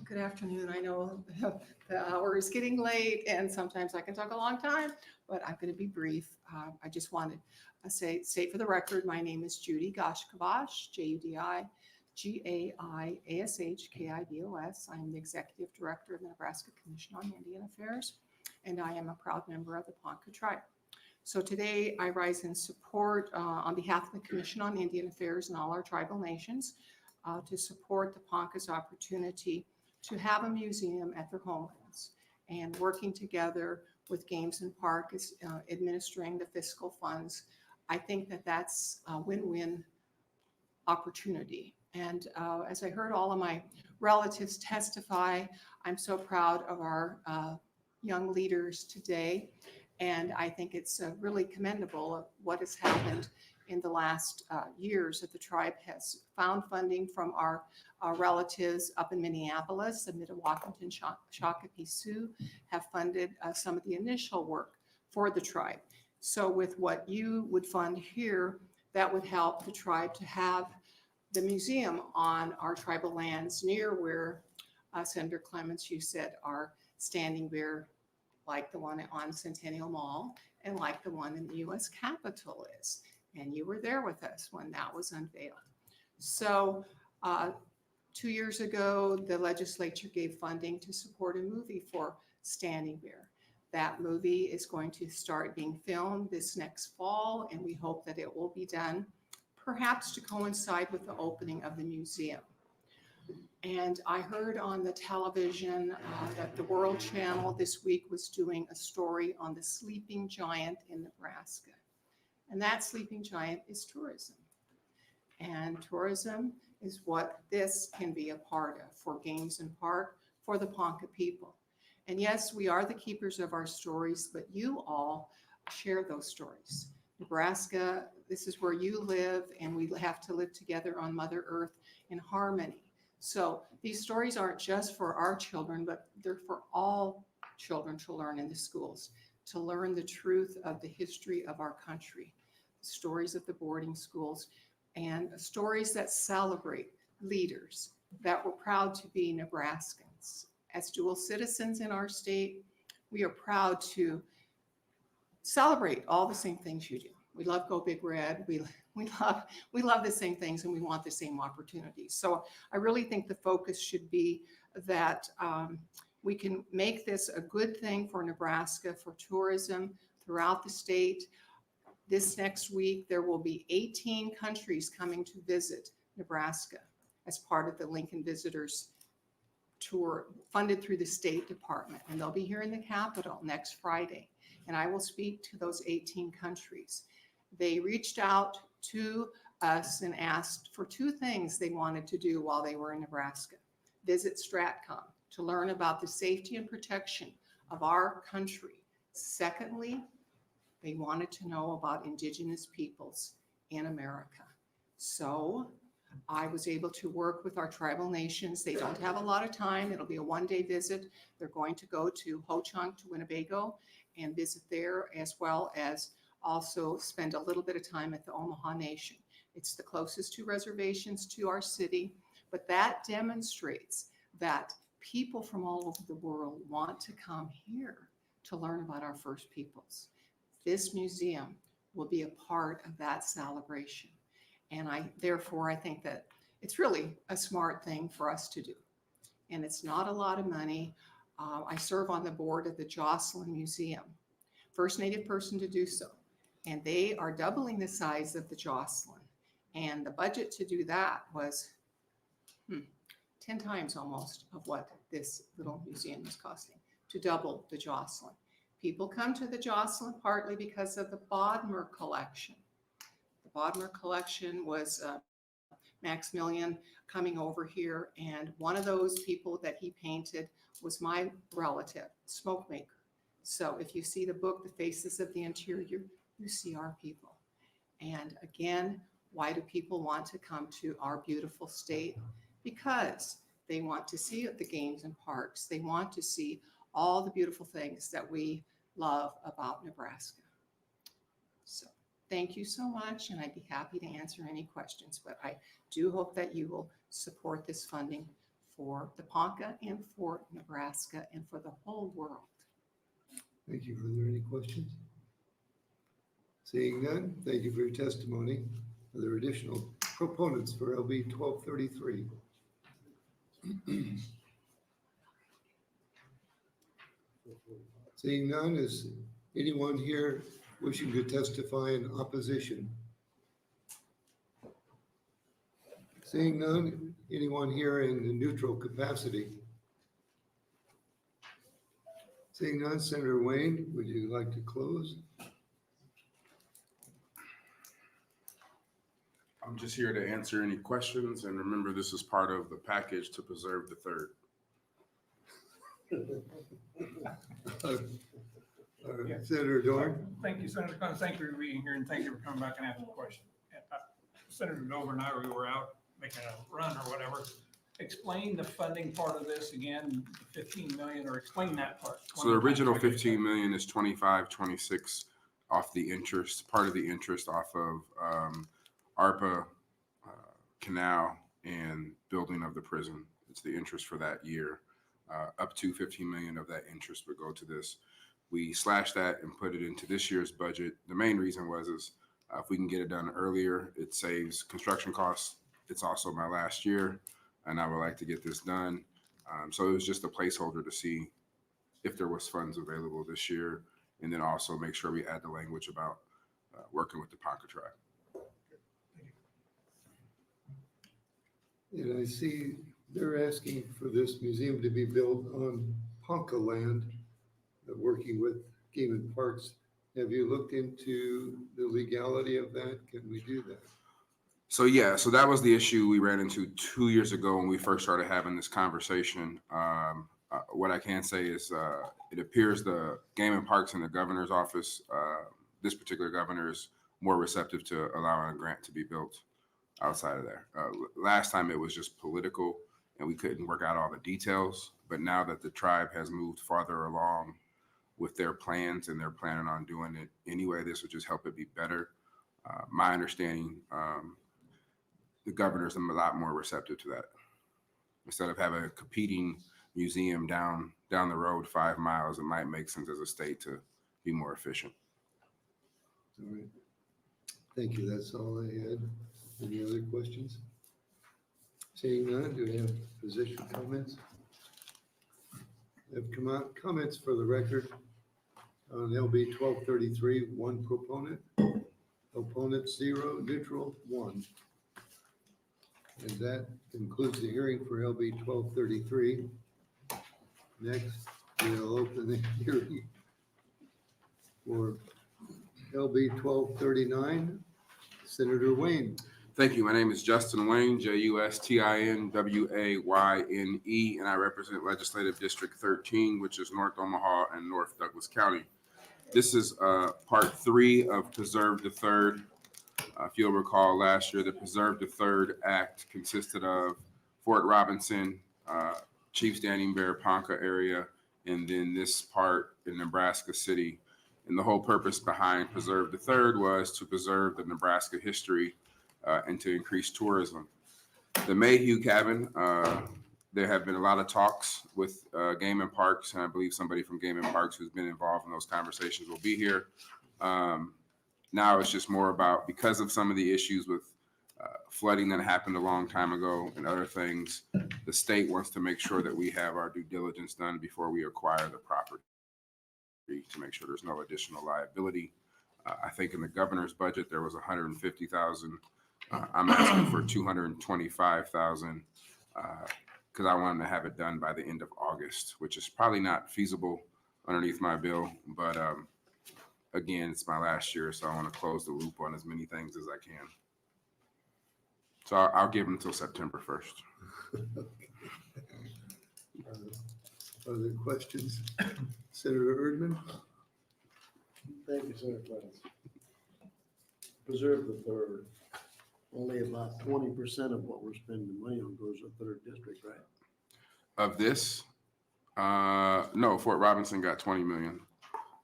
Good afternoon. I know the hour is getting late and sometimes I can talk a long time, but I'm going to be brief. I just wanted to say for the record, my name is Judy Gashkabos, Judigaishkibos. I'm the Executive Director of the Nebraska Commission on Indian Affairs, and I am a proud member of the Ponca Tribe. So today I rise in support on behalf of the Commission on Indian Affairs and all our tribal nations to support the Ponca's opportunity to have a museum at their homelands, and working together with Games and Park is administering the fiscal funds. I think that that's a win-win opportunity. And as I heard all of my relatives testify, I'm so proud of our young leaders today. And I think it's really commendable of what has happened in the last years that the tribe has found funding from our relatives up in Minneapolis. The Mdewakanton Shakopee Sioux have funded some of the initial work for the tribe. So with what you would fund here, that would help the tribe to have the museum on our tribal lands near where Senator Clements, you said, our standing bear, like the one on Centennial Mall and like the one in the U.S. Capitol is. And you were there with us when that was unveiled. So 2 years ago, the legislature gave funding to support a movie for Standing Bear. That movie is going to start being filmed this next fall, and we hope that it will be done perhaps to coincide with the opening of the museum. And I heard on the television that the World Channel this week was doing a story on the sleeping giant in Nebraska. And that sleeping giant is tourism. And tourism is what this can be a part of for Games and Park, for the Ponca people. And yes, we are the keepers of our stories, but you all share those stories. Nebraska, this is where you live, and we have to live together on Mother Earth in harmony. So these stories aren't just for our children, but they're for all children to learn in the schools, to learn the truth of the history of our country, stories of the boarding schools, and stories that celebrate leaders that were proud to be Nebraskans. As dual citizens in our state, we are proud to celebrate all the same things you do. We love Go Big Red. We love the same things, and we want the same opportunities. So I really think the focus should be that we can make this a good thing for Nebraska, for tourism throughout the state. This next week, there will be 18 countries coming to visit Nebraska as part of the Lincoln Visitors Tour funded through the State Department. And they'll be here in the Capitol next Friday. And I will speak to those 18 countries. They reached out to us and asked for two things they wanted to do while they were in Nebraska. Visit StratCom to learn about the safety and protection of our country. Secondly, they wanted to know about Indigenous peoples in America. So I was able to work with our tribal nations. They don't have a lot of time. It'll be a one-day visit. They're going to go to Ho-Chunk, to Winnebago, and visit there, as well as also spend a little bit of time at the Omaha Nation. It's the closest two reservations to our city, but that demonstrates that people from all over the world want to come here to learn about our First Peoples. This museum will be a part of that celebration. And therefore, I think that it's really a smart thing for us to do. And it's not a lot of money. I serve on the board of the Jocelyn Museum, first Native person to do so. And they are doubling the size of the Jocelyn. And the budget to do that was 10 times almost of what this little museum is costing, to double the Jocelyn. People come to the Jocelyn partly because of the Bodmer collection. The Bodmer collection was Maximilian coming over here, and one of those people that he painted was my relative, Smokemaker. So if you see the book, The Faces of the Interior, you see our people. And again, why do people want to come to our beautiful state? Because they want to see the games and parks. They want to see all the beautiful things that we love about Nebraska. So thank you so much, and I'd be happy to answer any questions, but I do hope that you will support this funding for the Ponca and for Nebraska and for the whole world. Thank you. Are there any questions? Seeing none, thank you for your testimony. Are there additional proponents for LB 1233? Seeing none, is anyone here wishing to testify in opposition? Seeing none, anyone here in the neutral capacity? Seeing none, Senator Wayne, would you like to close? I'm just here to answer any questions, and remember, this is part of the package to preserve the third. Senator Dorn? Thank you, Senator Clements. Thank you for being here, and thank you for coming back and asking the question. Senator Dover and I, we were out making a run or whatever. Explain the funding part of this again, 15 million, or explain that part. So the original 15 million is 25, 26 off the interest, part of the interest off of ARPA, canal, and building of the prison. It's the interest for that year. Up to 15 million of that interest would go to this. We slashed that and put it into this year's budget. The main reason was if we can get it done earlier, it saves construction costs. It's also my last year, and I would like to get this done. So it was just a placeholder to see if there was funds available this year, and then also make sure we add the language about working with the Ponca tribe. And I see they're asking for this museum to be built on Ponca land, working with Game and Parks. Have you looked into the legality of that? Can we do that? So yeah, so that was the issue we ran into 2 years ago when we first started having this conversation. What I can say is it appears the Game and Parks and the governor's office, this particular governor, is more receptive to allowing a grant to be built outside of there. Last time it was just political and we couldn't work out all the details. But now that the tribe has moved farther along with their plans and they're planning on doing it anyway, this would just help it be better. My understanding, the governor's a lot more receptive to that. Instead of having a competing museum down the road 5 miles, it might make sense as a state to be more efficient. All right. Thank you. That's all I had. Any other questions? Seeing none, do we have position comments? Have come out comments for the record on LB 1233, one proponent, opponent 0, neutral 1. And that concludes the hearing for LB 1233. Next, we'll open the hearing for LB 1239. Senator Wayne. Thank you. My name is Justin Wayne, JUSTIN WAYNE, and I represent Legislative District 13, which is North Omaha and North Douglas County. This is part 3 of Preserve the Third. If you'll recall, last year, the Preserve the Third Act consisted of Fort Robinson, Chief Standing Bear, Ponca area, and then this part in Nebraska City. And the whole purpose behind Preserve the Third was to preserve the Nebraska history and to increase tourism. The Mayhew cabin, there have been a lot of talks with Game and Parks, and I believe somebody from Game and Parks who's been involved in those conversations will be here. Now it's just more about, because of some of the issues with flooding that happened a long time ago and other things, the state wants to make sure that we have our due diligence done before we acquire the property to make sure there's no additional liability. I think in the governor's budget, there was $150,000. I'm asking for $225,000 because I wanted to have it done by the end of August, which is probably not feasible underneath my bill. But again, it's my last year, so I want to close the loop on as many things as I can. So I'll give them until September 1st. Other questions? Senator Erdman? Thank you, Senator Clements. Preserve the Third. Only about 20% of what we're spending money on goes to third district, right? Of this, no, Fort Robinson got 20 million.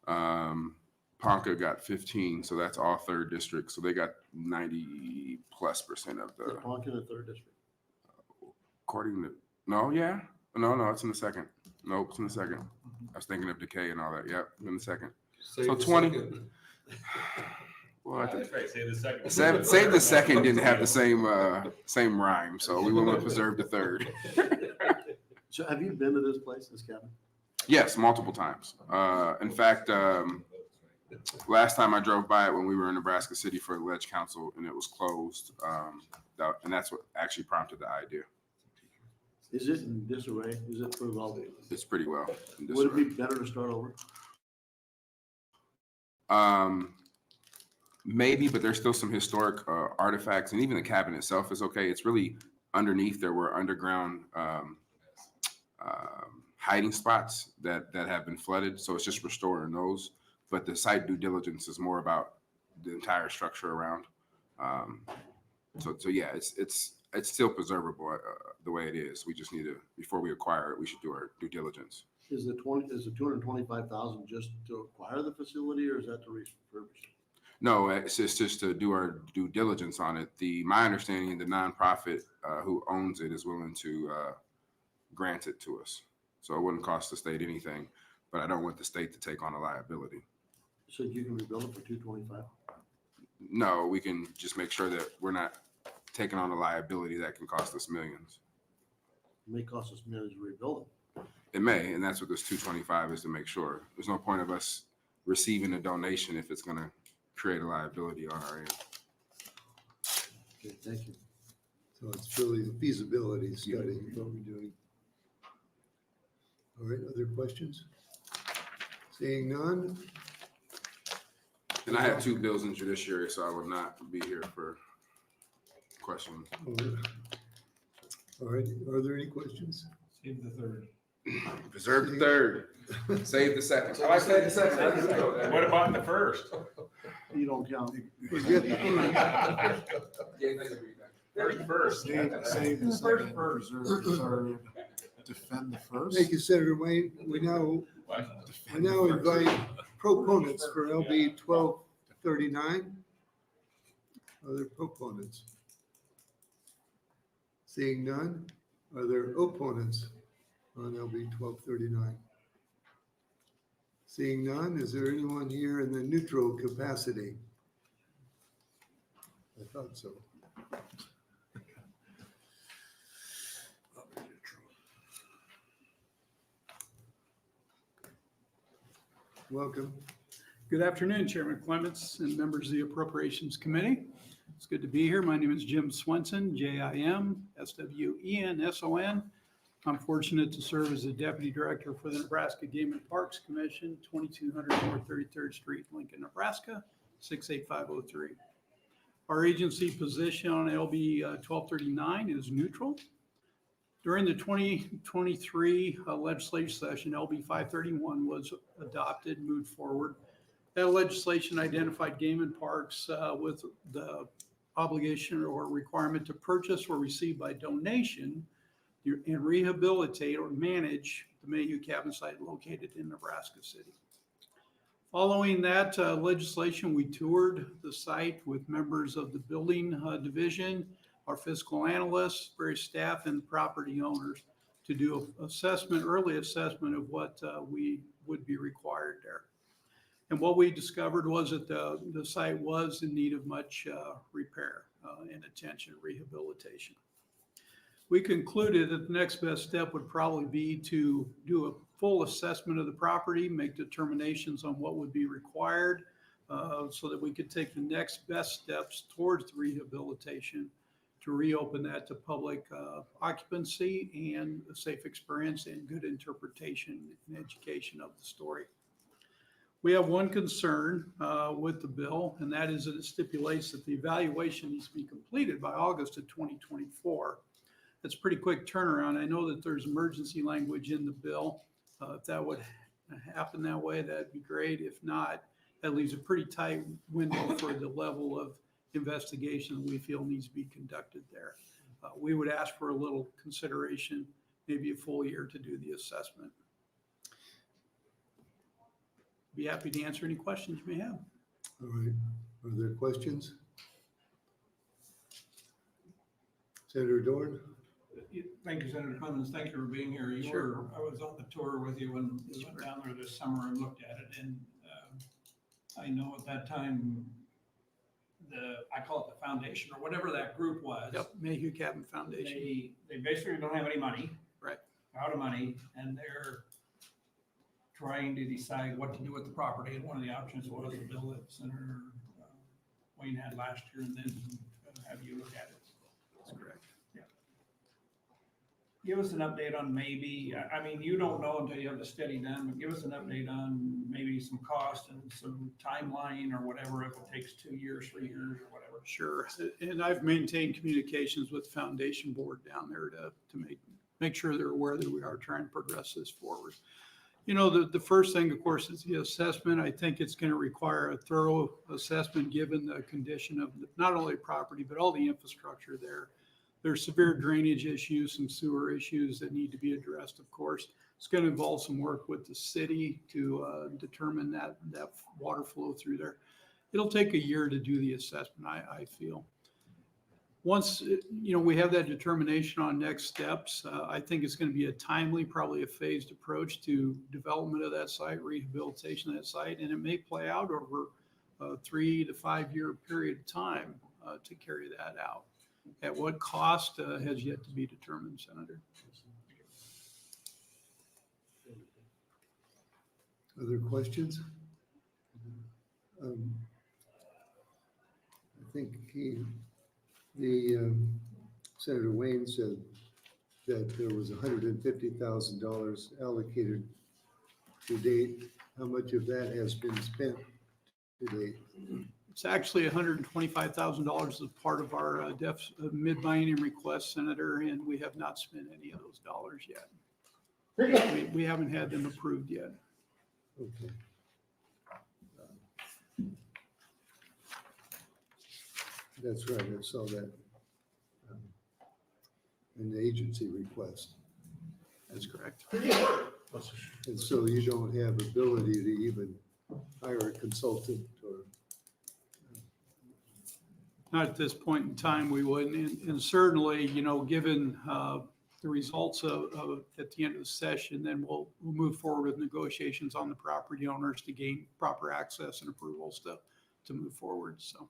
Ponca got 15, so that's all third district. So they got 90+% of the. Ponca in the third district. According to No, yeah. No, it's in the second. Nope, it's in the second. I was thinking of decay and all that. Yep, in the second. So 20. Well, That's right, say the second. Save the second didn't have the same rhyme, so we went with preserve the third. So have you been to this place, this cabin? Yes, multiple times. In fact, last time I drove by it when we were in Nebraska City for the Ledge Council and it was closed. And that's what actually prompted the idea. Is it in disarray? Is it pretty well? It's pretty well in Would it be disarray. better to start over? Maybe, but there's still some historic artifacts, and even the cabin itself is okay. It's really underneath. There were underground hiding spots that have been flooded, so it's just restoring those. But the site due diligence is more about the entire structure around. So yeah, it's still preservable the way it is. We just need to, before we acquire it, we should do our due diligence. Is the 225,000 just to acquire the facility, or is that to refurbish it? No, it's just to do our due diligence on it. My understanding, the nonprofit who owns it is willing to grant it to us. So it wouldn't cost the state anything, but I don't want the state to take on a liability. So you can rebuild it for 225? No, we can just make sure that we're not taking on a liability that can cost us millions. It may cost us millions to rebuild it. It may, and that's what this 225 is, to make sure. There's no point of us receiving a donation if it's going to create a liability on our end. Okay, thank you. So it's really a feasibility study, what we're doing. All right, other questions? Seeing none? And I have 2 bills in judiciary, so I would not be here for questions. All right, are there any questions? Save the third. Preserve the third. Save the second. I said the second. What about the first? You don't count. First. Save the second, preserve the third, defend the first. Thank you, Senator Wayne. We now invite proponents for LB 1239. Other proponents? Seeing none, are there opponents on LB 1239? Seeing none, is there anyone here in the neutral capacity? I thought so. Welcome. Good afternoon, Chairman Clements and members of the Appropriations Committee. It's good to be here. My name is Jim Swenson, JIM-SWENSON. I'm fortunate to serve as the Deputy Director for the Nebraska Game and Parks Commission, 2200 North 33rd Street, Lincoln, Nebraska, 68503. Our agency position on LB 1239 is neutral. During the 2023 legislative session, LB 531 was adopted, moved forward. That legislation identified game and parks with the obligation or requirement to purchase or receive by donation and rehabilitate or manage the Mayhew cabin site located in Nebraska City. Following that legislation, we toured the site with members of the building division, our fiscal analysts, various staff, and property owners to do early assessment of what we would be required there. And what we discovered was that the site was in need of much repair and attention, rehabilitation. We concluded that the next best step would probably be to do a full assessment of the property, make determinations on what would be required so that we could take the next best steps towards the rehabilitation to reopen that to public occupancy and a safe experience and good interpretation and education of the story. We have one concern with the bill, and that is that it stipulates that the evaluation needs to be completed by August of 2024. That's a pretty quick turnaround. I know that there's emergency language in the bill. If that would happen that way, that'd be great. If not, that leaves a pretty tight window for the level of investigation that we feel needs to be conducted there. We would ask for a little consideration, maybe a full year to do the assessment. Be happy to answer any questions you may have. All right, are there questions? Senator Dorn? Thank you, Senator Clemens. Thank you for being here. I was on the tour with you when you went down there this summer and looked at it. And I know at that time, I call it the foundation or whatever that group was. Yep, Mayhew Cabin Foundation. They basically don't have any money. Right. Out of money, and they're trying to decide what to do with the property. And one of the options was to build it, Senator Wayne had last year, and then have you look at it. That's correct. Give us an update on maybe, I mean, you don't know until you have the study done, but give us an update on maybe some cost and some timeline or whatever, if it takes 2 years, 3 years or whatever. Sure. And I've maintained communications with the foundation board down there to make sure they're aware that we are trying to progress this forward. You know, the first thing, of course, is the assessment. I think it's going to require a thorough assessment given the condition of not only property, but all the infrastructure there. There's severe drainage issues, some sewer issues that need to be addressed, of course. It's going to involve some work with the city to determine that water flow through there. It'll take a year to do the assessment, I feel. Once, we have that determination on next steps, I think it's going to be a timely, probably a phased approach to development of that site, rehabilitation of that site, and it may play out over a 3 to 5 year period of time to carry that out. At what cost has yet to be determined, Senator. Other questions? I think Senator Wayne said that there was $150,000 allocated to date. How much of that has been spent to date? It's actually $125,000 as part of our mid-biennium request, Senator, and we have not spent any of those dollars yet. We haven't had them approved yet. Okay. That's right, I saw that in the agency request. That's correct. And so you don't have ability to even hire a consultant or? Not at this point in time, we wouldn't. And certainly, given the results of at the end of the session, then we'll move forward with negotiations on the property owners to gain proper access and approvals to move forward. So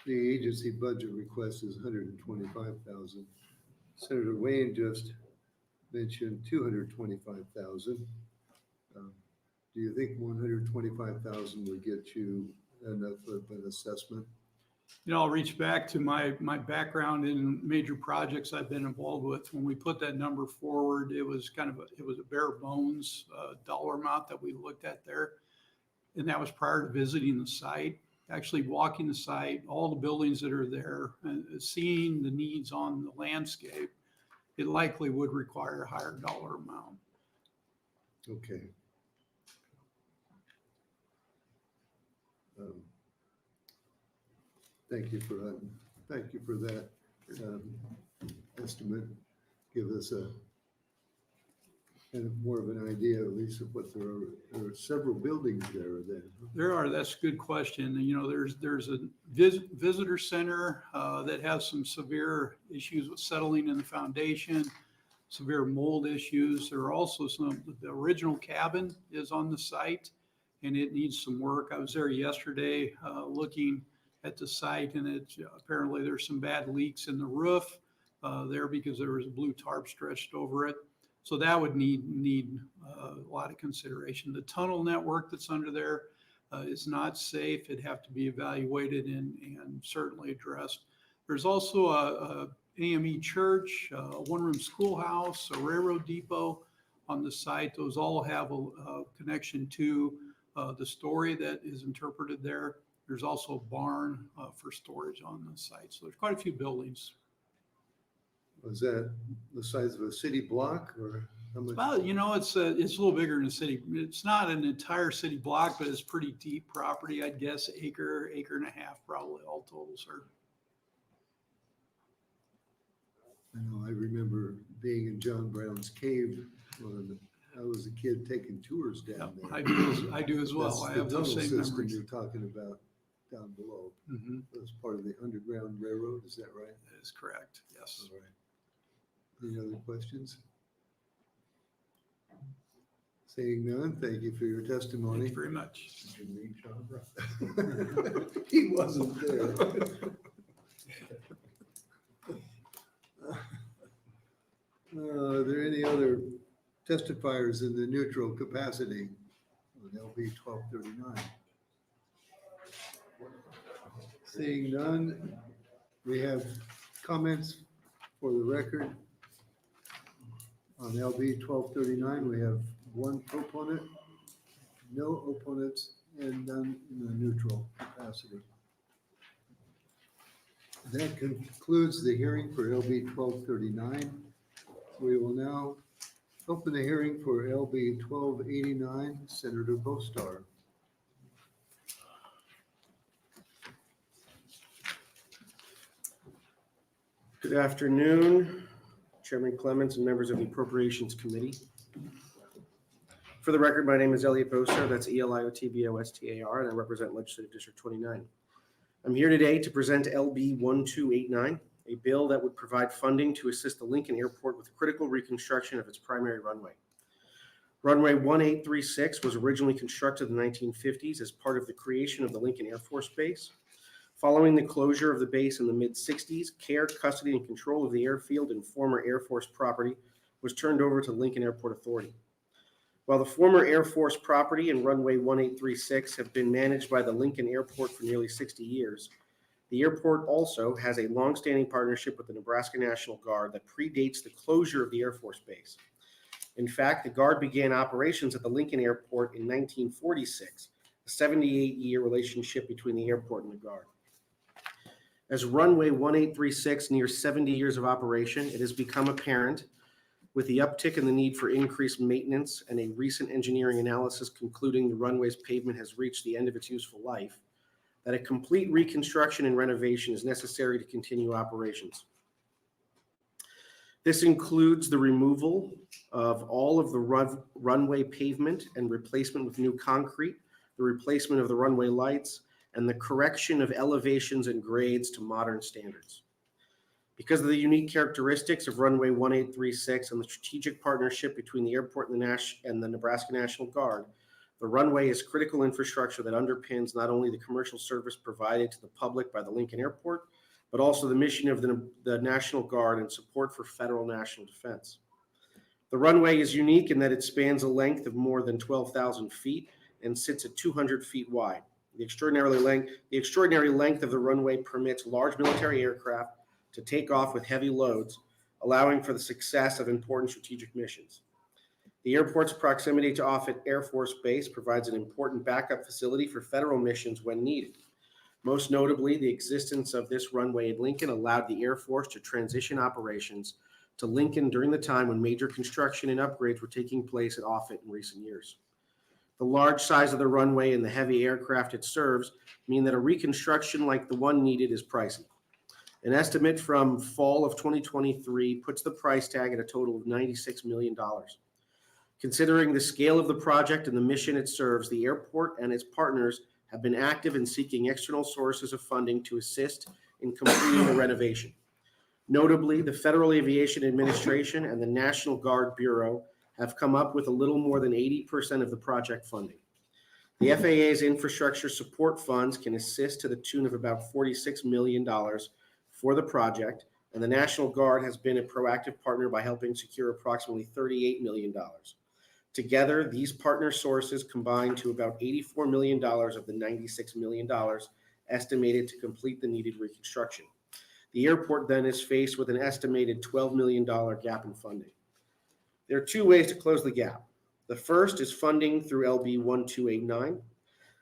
the agency budget request is $125,000. Senator Wayne just mentioned $225,000. Do you think $125,000 would get you enough of an assessment? I'll reach back to my background in major projects I've been involved with. When we put that number forward, it was a bare bones dollar amount that we looked at there. And that was prior to visiting the site, actually walking the site, all the buildings that are there, and seeing the needs on the landscape. It likely would require a higher dollar amount. Okay. Thank you for that estimate. Give us a kind of more of an idea, at least, of what there are several buildings there then. There are. That's a good question. There's a visitor center that has some severe issues with settling in the foundation, severe mold issues. There are also the original cabin is on the site and it needs some work. I was there yesterday looking at the site, and apparently there's some bad leaks in the roof there because there was a blue tarp stretched over it. So that would need a lot of consideration. The tunnel network that's under there is not safe. It'd have to be evaluated and certainly addressed. There's also a AME church, a one-room schoolhouse, a railroad depot on the site. Those all have a connection to the story that is interpreted there. There's also a barn for storage on the site. So there's quite a few buildings. Was that the size of a city block or how much? Well, it's a little bigger than a city. It's not an entire city block, but it's pretty deep property. I'd guess acre and a half, probably all total, sir. I know, I remember being in John Brown's cave when I was a kid taking tours down there. I do as well. I have those same memories. You're talking about. down below. Mhm. As part of the Underground Railroad, is that right? That is correct, yes. All right. Any other questions? Seeing none, thank you for your Thank testimony. you very much. Did you read John Brown? He wasn't there. Are there any other testifiers in the neutral capacity on LB 1239? Seeing none, we have comments for the record. On LB 1239, we have one opponent, no opponents, and none in the neutral capacity. That concludes the hearing for LB 1239. We will now open the hearing for LB 1289, Senator Bostar. Good afternoon, Chairman Clements and members of the Appropriations Committee. For the record, my name is Elliot Bostar, that's Eliotbostar, and I represent Legislative District 29. I'm here today to present LB 1289, a bill that would provide funding to assist the Lincoln Airport with critical reconstruction of its primary runway. Runway 1836 was originally constructed in the 1950s as part of the creation of the Lincoln Air Force Base. Following the closure of the base in the mid-60s, care, custody, and control of the airfield and former Air Force property was turned over to Lincoln Airport Authority. While the former Air Force property and runway 1836 have been managed by the Lincoln Airport for nearly 60 years, the airport also has a longstanding partnership with the Nebraska National Guard that predates the closure of the Air Force Base. In fact, the Guard began operations at the Lincoln Airport in 1946, a 78-year relationship between the airport and the Guard. As runway 1836 nears 70 years of operation, it has become apparent, with the uptick in the need for increased maintenance and a recent engineering analysis concluding the runway's pavement has reached the end of its useful life, that a complete reconstruction and renovation is necessary to continue operations. This includes the removal of all of the runway pavement and replacement with new concrete, the replacement of the runway lights, and the correction of elevations and grades to modern standards. Because of the unique characteristics of runway 1836 and the strategic partnership between the airport and the Nebraska National Guard, the runway is critical infrastructure that underpins not only the commercial service provided to the public by the Lincoln Airport, but also the mission of the National Guard and support for federal national defense. The runway is unique in that it spans a length of more than 12,000 feet and sits at 200 feet wide. The extraordinary length of the runway permits large military aircraft to take off with heavy loads, allowing for the success of important strategic missions. The airport's proximity to Offutt Air Force Base provides an important backup facility for federal missions when needed. Most notably, the existence of this runway at Lincoln allowed the Air Force to transition operations to Lincoln during the time when major construction and upgrades were taking place at Offutt in recent years. The large size of the runway and the heavy aircraft it serves mean that a reconstruction like the one needed is pricey. An estimate from fall of 2023 puts the price tag at a total of $96 million. Considering the scale of the project and the mission it serves, the airport and its partners have been active in seeking external sources of funding to assist in completing the renovation. Notably, the Federal Aviation Administration and the National Guard Bureau have come up with a little more than 80% of the project funding. The FAA's infrastructure support funds can assist to the tune of about $46 million for the project, and the National Guard has been a proactive partner by helping secure approximately $38 million. Together, these partner sources combine to about $84 million of the $96 million estimated to complete the needed reconstruction. The airport then is faced with an estimated $12 million gap in funding. There are two ways to close the gap. The first is funding through LB 1289.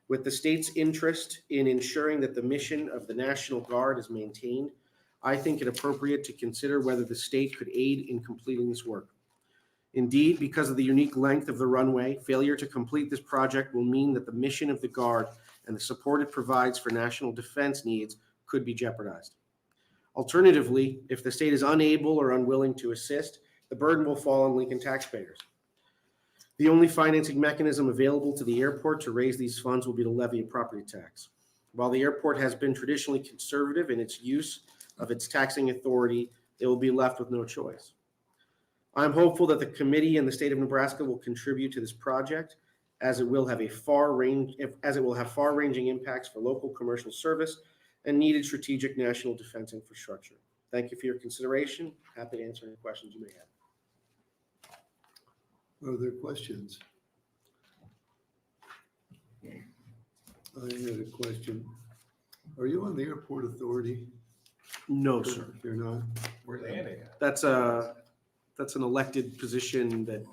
With the state's interest in ensuring that the mission of the National Guard is maintained, I think it appropriate to consider whether the state could aid in completing this work. Indeed, because of the unique length of the runway, failure to complete this project will mean that the mission of the Guard and the support it provides for national defense needs could be jeopardized. Alternatively, if the state is unable or unwilling to assist, the burden will fall on Lincoln taxpayers. The only financing mechanism available to the airport to raise these funds will be to levy a property tax. While the airport has been traditionally conservative in its use of its taxing authority, they will be left with no choice. I'm hopeful that the committee and the state of Nebraska will contribute to this project, as it will have far-ranging impacts for local commercial service and needed strategic national defense infrastructure. Thank you for your consideration. Happy to answer any questions you may have. Are there questions? I had a question. Are you on the airport authority? No, sir. You're not? Where's Andy at? That's an elected position that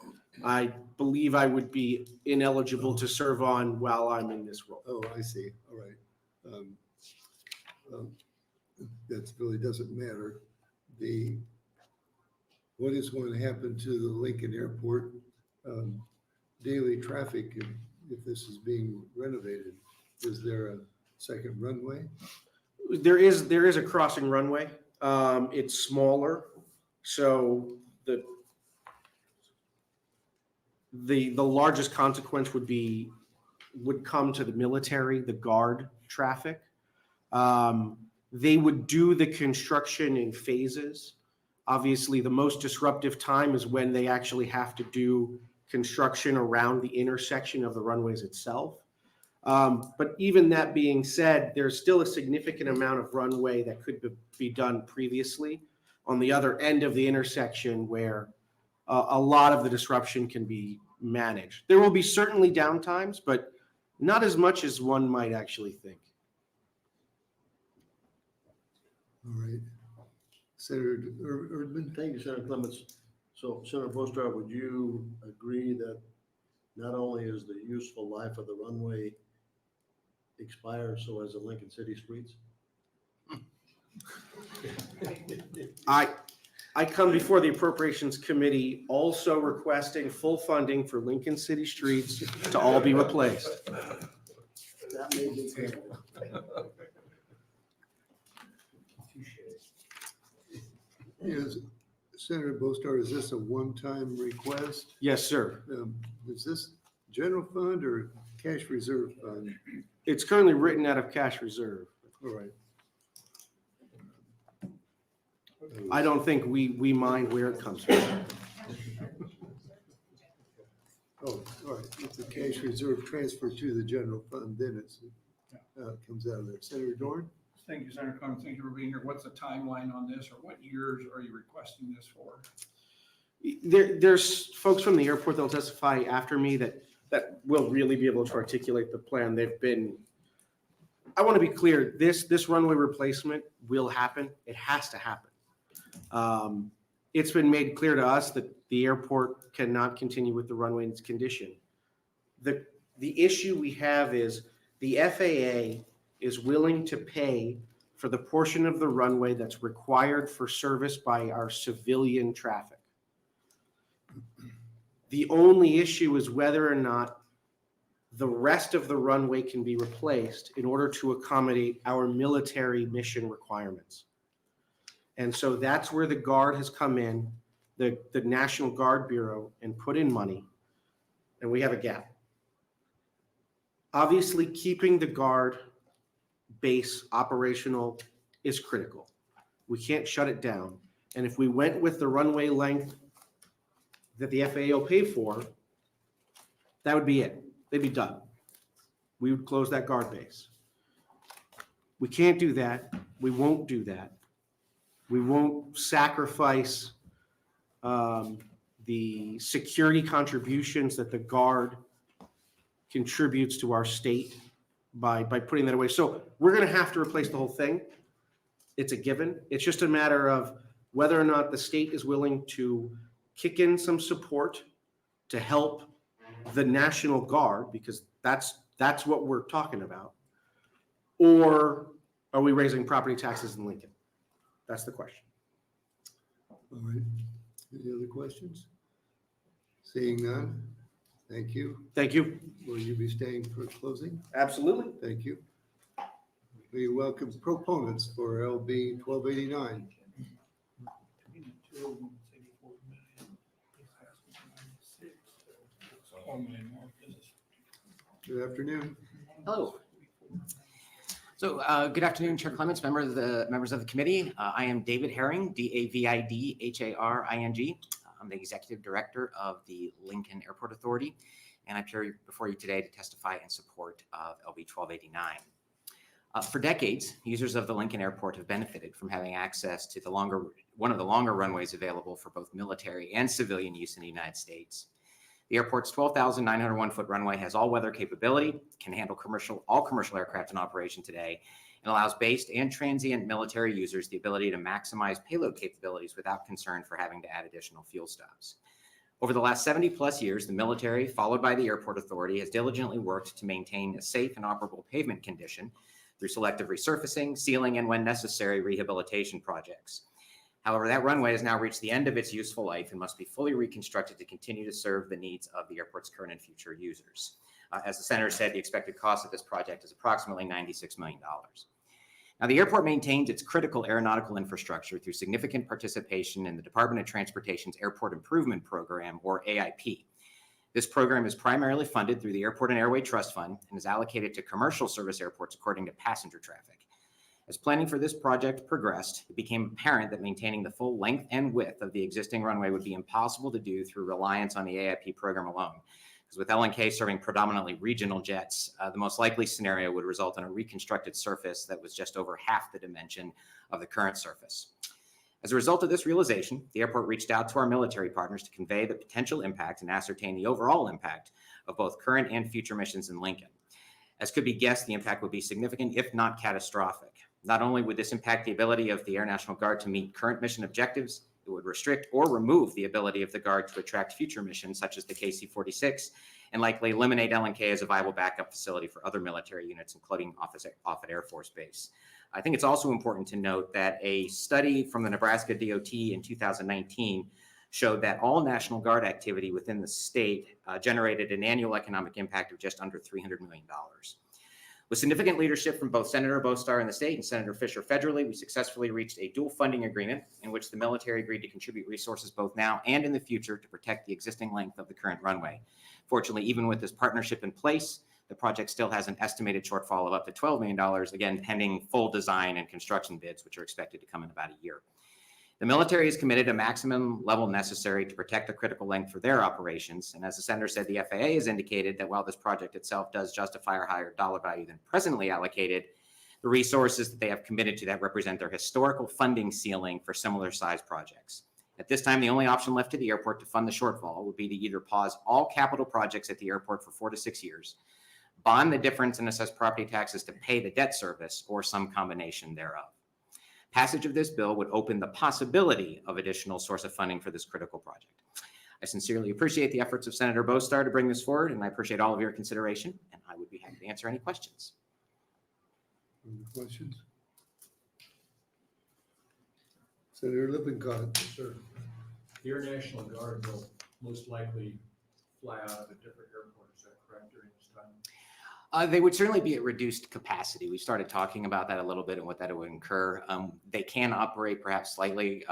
I believe I would be ineligible to serve on while I'm in this role. Oh, I see. All right. That really doesn't matter. What is going to happen to the Lincoln Airport daily traffic if this is being renovated? Is there a second runway? There is a crossing runway. It's smaller, so the largest consequence would come to the military, the guard traffic. They would do the construction in phases. Obviously, the most disruptive time is when they actually have to do construction around the intersection of the runways itself. But even that being said, there's still a significant amount of runway that could be done previously on the other end of the intersection where a lot of the disruption can be managed. There will be certainly downtimes, but not as much as one might actually think. All right. Senator Erdman? Thank you, Senator Clements. So Senator Bostar, would you agree that not only is the useful life of the runway expired, so as the Lincoln City streets? I come before the Appropriations Committee also requesting full funding for Lincoln City streets to all be replaced. That may be painful. Is Senator Bostar, is this a one-time request? Yes, sir. Is this general fund or cash reserve fund? It's currently written out of cash reserve. All right. I don't think we mind where it comes from. Oh, all right. If the cash reserve transfer to the general fund, then it comes out of there. Senator Dorn? Thank you, Senator Clemens. Thank you for being here. What's the timeline on this, or what years are you requesting this for? There's folks from the airport that'll testify after me that will really be able to articulate the plan. I want to be clear, this runway replacement will happen. It has to happen. It's been made clear to us that the airport cannot continue with the runway in its condition. The issue we have is the FAA is willing to pay for the portion of the runway that's required for service by our civilian traffic. The only issue is whether or not the rest of the runway can be replaced in order to accommodate our military mission requirements. And so that's where the Guard has come in, the National Guard Bureau, and put in money, and we have a gap. Obviously, keeping the Guard base operational is critical. We can't shut it down. And if we went with the runway length that the FAA will pay for, that would be it. They'd be done. We would close that Guard base. We can't do that. We won't do that. We won't sacrifice the security contributions that the Guard contributes to our state by putting that away. So we're going to have to replace the whole thing. It's a given. It's just a matter of whether or not the state is willing to kick in some support to help the National Guard, because that's what we're talking about. Or are we raising property taxes in Lincoln? That's the question. All right. Any other questions? Seeing none, thank you. Thank you. Will you be staying for closing? Absolutely. Thank you. We welcome proponents for LB 1289. Good afternoon. Hello. So good afternoon, Chair Clements, members of the committee. I am David Herring, DAVID HARING. I'm the Executive Director of the Lincoln Airport Authority, and I'm here before you today to testify in support of LB 1289. For decades, users of the Lincoln Airport have benefited from having access to one of the longer runways available for both military and civilian use in the United States. The airport's 12,901-foot runway has all-weather capability, can handle all commercial aircraft in operation today, and allows based and transient military users the ability to maximize payload capabilities without concern for having to add additional fuel stops. Over the last 70-plus years, the military, followed by the Airport Authority, has diligently worked to maintain a safe and operable pavement condition through selective resurfacing, sealing, and when necessary, rehabilitation projects. However, that runway has now reached the end of its useful life and must be fully reconstructed to continue to serve the needs of the airport's current and future users. As the Senator said, the expected cost of this project is approximately $96 million. Now, the airport maintains its critical aeronautical infrastructure through significant participation in the Department of Transportation's Airport Improvement Program, or AIP. This program is primarily funded through the Airport and Airway Trust Fund and is allocated to commercial service airports according to passenger traffic. As planning for this project progressed, it became apparent that maintaining the full length and width of the existing runway would be impossible to do through reliance on the AIP program alone. Because with L&K serving predominantly regional jets, the most likely scenario would result in a reconstructed surface that was just over half the dimension of the current surface. As a result of this realization, the airport reached out to our military partners to convey the potential impact and ascertain the overall impact of both current and future missions in Lincoln. As could be guessed, the impact would be significant, if not catastrophic. Not only would this impact the ability of the Air National Guard to meet current mission objectives, it would restrict or remove the ability of the Guard to attract future missions, such as the KC-46, and likely eliminate L&K as a viable backup facility for other military units, including Offutt Air Force Base. I think it's also important to note that a study from the Nebraska DOT in 2019 showed that all National Guard activity within the state generated an annual economic impact of just under $300 million. With significant leadership from both Senator Bostar in the state and Senator Fisher federally, we successfully reached a dual funding agreement in which the military agreed to contribute resources both now and in the future to protect the existing length of the current runway. Fortunately, even with this partnership in place, the project still has an estimated shortfall of up to $12 million, again, pending full design and construction bids, which are expected to come in about a year. The military is committed a maximum level necessary to protect the critical length for their operations. And as the Senator said, the FAA has indicated that while this project itself does justify a higher dollar value than presently allocated, the resources that they have committed to that represent their historical funding ceiling for similar size projects. At this time, the only option left to the airport to fund the shortfall would be to either pause all capital projects at the airport for 4 to 6 years, bond the difference and assess property taxes to pay the debt service, or some combination thereof. Passage of this bill would open the possibility of additional source of funding for this critical project. I sincerely appreciate the efforts of Senator Bostar to bring this forward, and I appreciate all of your consideration, and I would be happy to answer any questions. Any questions? Senator Lippincott. Sir, the Air National Guard will most likely fly out of a different airport, is that correct, during this time? They would certainly be at reduced capacity. We started talking about that a little bit and what that would incur. They can operate perhaps slightly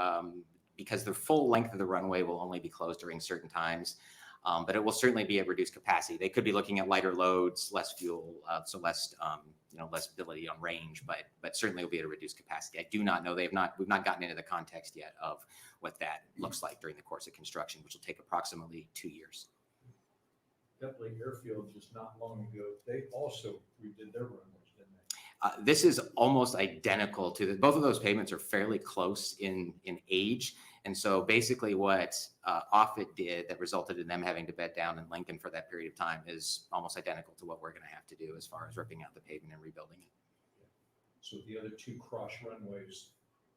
because the full length of the runway will only be closed during certain times, but it will certainly be at reduced capacity. They could be looking at lighter loads, less fuel, so less less ability on range, but certainly will be at a reduced capacity. I do not know. We've not gotten into the context yet of what that looks like during the course of construction, which will take approximately 2 years. Bentley Airfield just not long ago, they also redid their runways, didn't they? This is almost identical to both of those pavements are fairly close in age. And so basically what Offutt did that resulted in them having to bed down in Lincoln for that period of time is almost identical to what we're going to have to do as far as ripping out the pavement and rebuilding it. So the other two cross runways,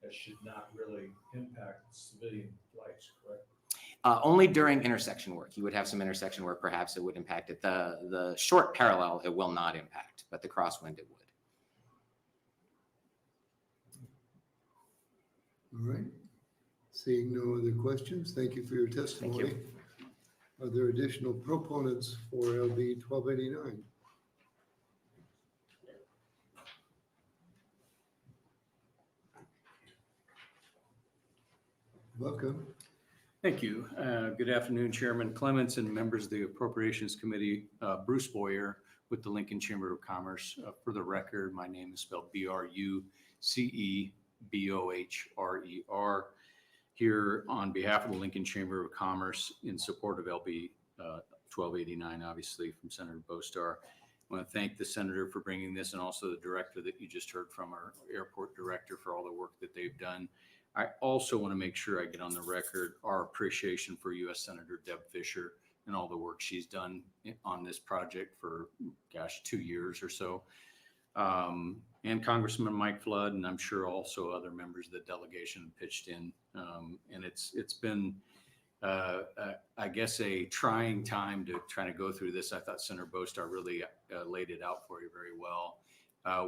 that should not really impact civilian flights, correct? Only during intersection work. You would have some intersection work, perhaps it would impact it. The short parallel, it will not impact, but the crosswind, it would. All right. Seeing no other questions, thank you for your testimony. Thank you. Are there additional proponents for LB 1289? Welcome. Thank you. Good afternoon, Chairman Clements and members of the Appropriations Committee. Bruce Boyer with the Lincoln Chamber of Commerce. For the record, my name is spelled Brucebohrer. Here on behalf of the Lincoln Chamber of Commerce in support of LB 1289, obviously from Senator Bostar. I want to thank the senator for bringing this and also the director that you just heard from, our airport director, for all the work that they've done. I also want to make sure I get on the record our appreciation for U.S. Senator Deb Fischer and all the work she's done on this project for, 2 years or so. And Congressman Mike Flood, and I'm sure also other members of the delegation pitched in. And it's been, I guess, a trying time to try to go through this. I thought Senator Bostar really laid it out for you very well.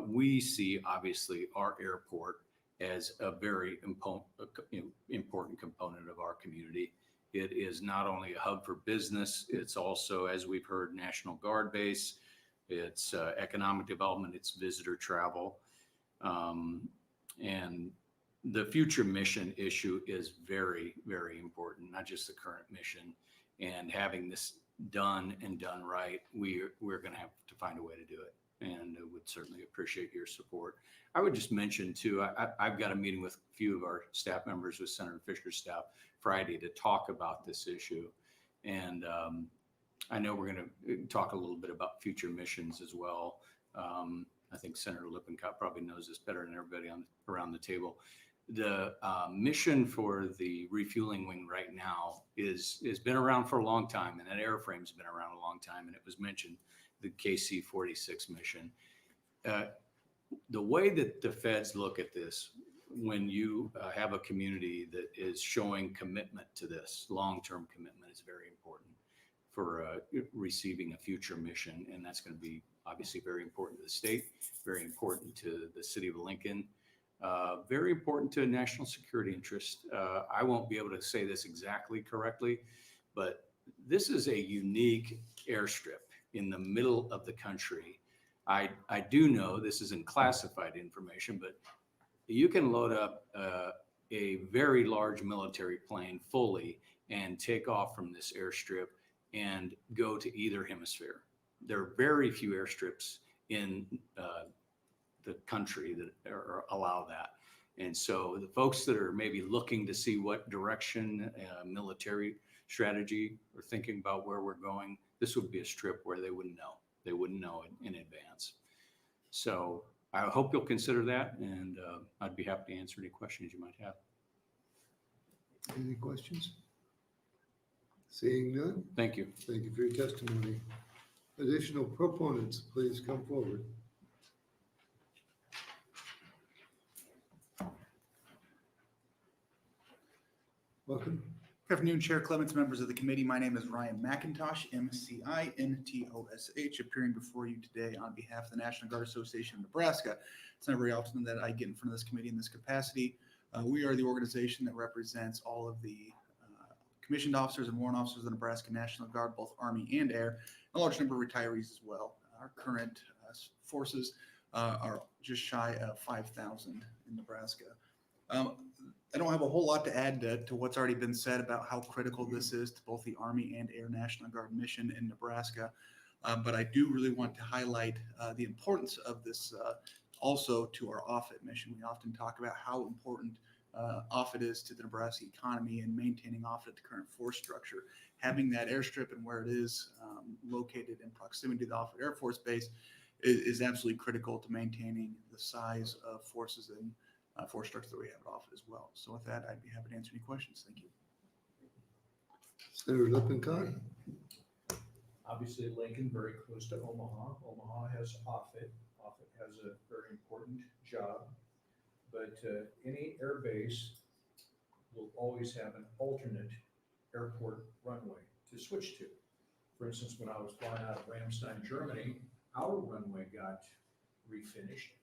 We see, obviously, our airport as a very important component of our community. It is not only a hub for business, it's also, as we've heard, National Guard base, it's economic development, it's visitor travel. And the future mission issue is very, very important, not just the current mission. And having this done and done right, we're going to have to find a way to do it. And I would certainly appreciate your support. I would just mention too, I've got a meeting with a few of our staff members with Senator Fisher's staff Friday to talk about this issue. And I know we're going to talk a little bit about future missions as well. I think Senator Lippincott probably knows this better than everybody around the table. The mission for the refueling wing right now has been around for a long time, and that airframe's been around a long time, and it was mentioned, the KC-46 mission. The way that the feds look at this, when you have a community that is showing commitment to this, long-term commitment is very important for receiving a future mission. And that's going to be obviously very important to the state, very important to the city of Lincoln, very important to national security interest. I won't be able to say this exactly correctly, but this is a unique airstrip in the middle of the country. I do know this isn't classified information, but you can load up a very large military plane fully and take off from this airstrip and go to either hemisphere. There are very few airstrips in the country that allow that. And so the folks that are maybe looking to see what direction military strategy or thinking about where we're going, this would be a strip where they wouldn't know. They wouldn't know it in advance. So I hope you'll consider that, and I'd be happy to answer any questions you might have. Any questions? Seeing none? Thank you. Thank you for your testimony. Additional proponents, please come forward. Welcome. Good afternoon, Chair Clements, members of the committee. My name is Ryan McIntosh, MCINTOSH, appearing before you today on behalf of the National Guard Association of Nebraska. It's not very often that I get in front of this committee in this capacity. We are the organization that represents all of the commissioned officers and warrant officers of the Nebraska National Guard, both Army and Air, a large number of retirees as well. Our current forces are just shy of 5,000 in Nebraska. I don't have a whole lot to add to what's already been said about how critical this is to both the Army and Air National Guard mission in Nebraska. But I do really want to highlight the importance of this also to our OFIT mission. We often talk about how important OFIT is to the Nebraska economy and maintaining OFIT at the current force structure. Having that airstrip and where it is located in proximity to the OFIT Air Force Base is absolutely critical to maintaining the size of forces and force structure that we have at OFIT as well. So with that, I'd be happy to answer any questions. Thank you. Senator Lippincott. Obviously, Lincoln, very close to Omaha. Omaha has OFIT. OFIT has a very important job, but any air base will always have an alternate airport runway to switch to. For instance, when I was flying out of Ramstein, Germany, our runway got refinished,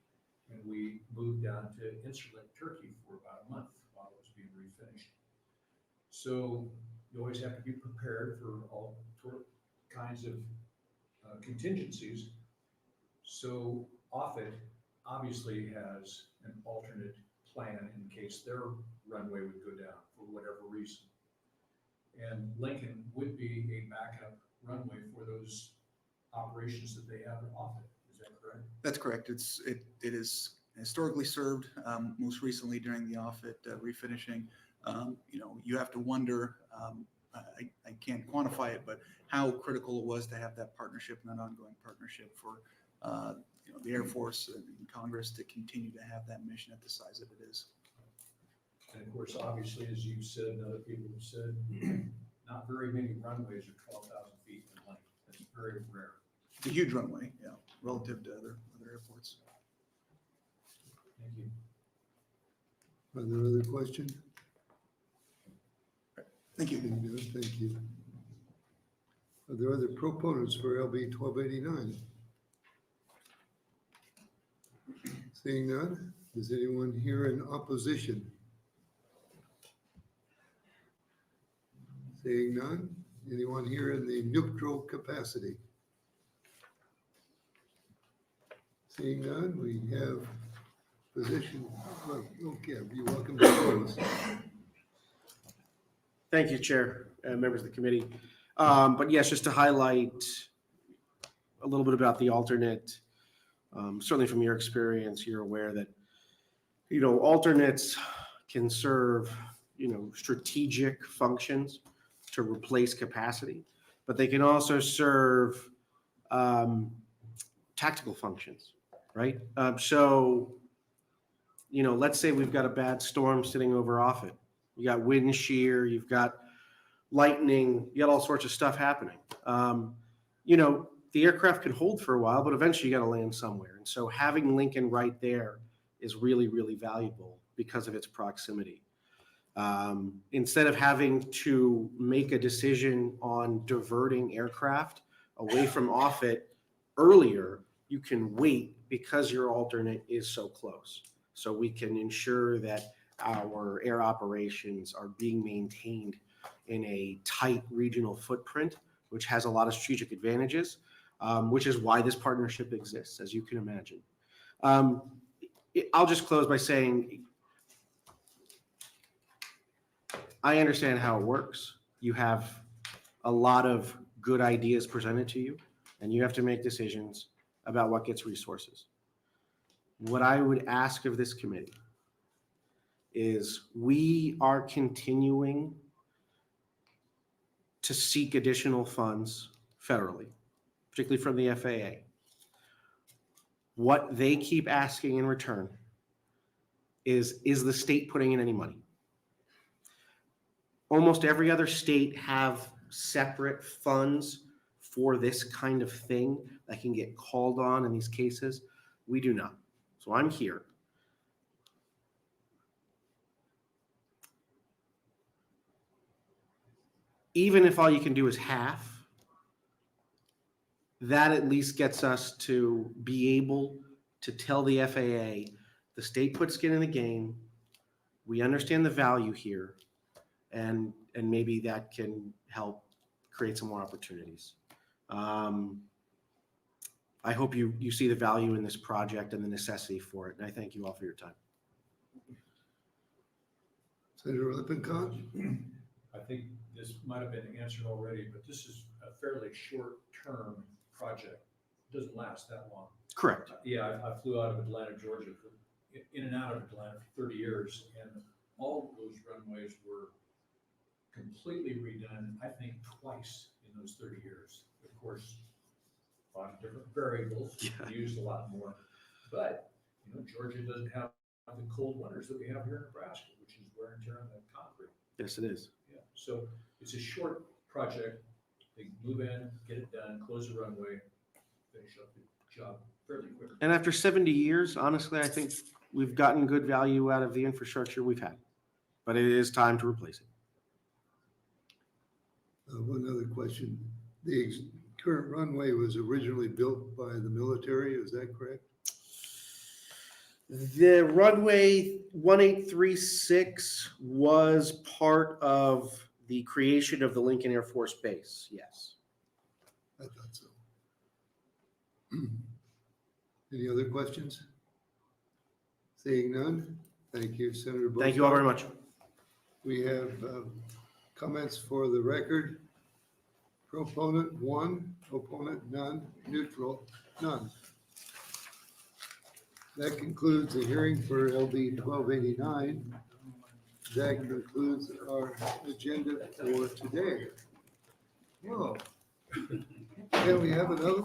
and we moved down to Incirlik, Turkey for about a month while it was being refinished. So you always have to be prepared for all kinds of contingencies. So OFIT obviously has an alternate plan in case their runway would go down for whatever reason. And Lincoln would be a backup runway for those operations that they have off it. Is that correct? That's correct. It is historically served, most recently during the Offutt refinishing. You have to wonder, I can't quantify it, but how critical it was to have that partnership and that ongoing partnership for the Air Force and Congress to continue to have that mission at the size that it is. And of course, obviously, as you've said and other people have said, not very many runways are 12,000 feet in length. That's very rare. It's a huge runway, yeah, relative to other airports. Thank you. Are there other questions? Thank you. Thank you. Are there other proponents for LB 1289? Seeing none, is anyone here in opposition? Seeing none, anyone here in the neutral capacity? Seeing none, we have position. Okay, you're welcome to close. Thank you, Chair, and members of the committee. But yes, just to highlight a little bit about the alternate, certainly from your experience, you're aware that, alternates can serve, strategic functions to replace capacity, but they can also serve tactical functions, right? Let's say we've got a bad storm sitting over Offutt. You got wind shear, you've got lightning, you got all sorts of stuff happening. The aircraft can hold for a while, but eventually you got to land somewhere. And so having Lincoln right there is really, really valuable because of its proximity. Instead of having to make a decision on diverting aircraft away from Offutt earlier, you can wait because your alternate is so close. So we can ensure that our air operations are being maintained in a tight regional footprint, which has a lot of strategic advantages, which is why this partnership exists, as you can imagine. I'll just close by saying, I understand how it works. You have a lot of good ideas presented to you, and you have to make decisions about what gets resources. What I would ask of this committee is we are continuing to seek additional funds federally, particularly from the FAA. What they keep asking in return is the state putting in any money? Almost every other state have separate funds for this kind of thing that can get called on in these cases. We do not. So I'm here. Even if all you can do is half, that at least gets us to be able to tell the FAA, the state put skin in the game, we understand the value here, and maybe that can help create some more opportunities. I hope you see the value in this project and the necessity for it, and I thank you all for your time. Senator Lippincott? I think this might have been answered already, but this is a fairly short-term project. It doesn't last that long. Correct. Yeah, I flew out of Atlanta, Georgia, in and out of Atlanta for 30 years, and all of those runways were completely redone, I think, twice in those 30 years. Of course, a lot of different variables, used a lot more. But, Georgia doesn't have the cold winters that we have here in Nebraska, which is wear and tear on the concrete. Yes, it is. Yeah, so it's a short project. They move in, get it done, close the runway, finish up the job fairly quickly. And after 70 years, honestly, I think we've gotten good value out of the infrastructure we've had, but it is time to replace it. One other question. The current runway was originally built by the military, is that correct? The runway 1836 was part of the creation of the Lincoln Air Force Base, yes. I thought so. Any other questions? Seeing none, thank you, Senator Bostar. Thank you all very much. We have comments for the record Proponent one, opponent none, neutral none. That concludes the hearing for LD 1289. That concludes our agenda for today. Whoa. Can we have another?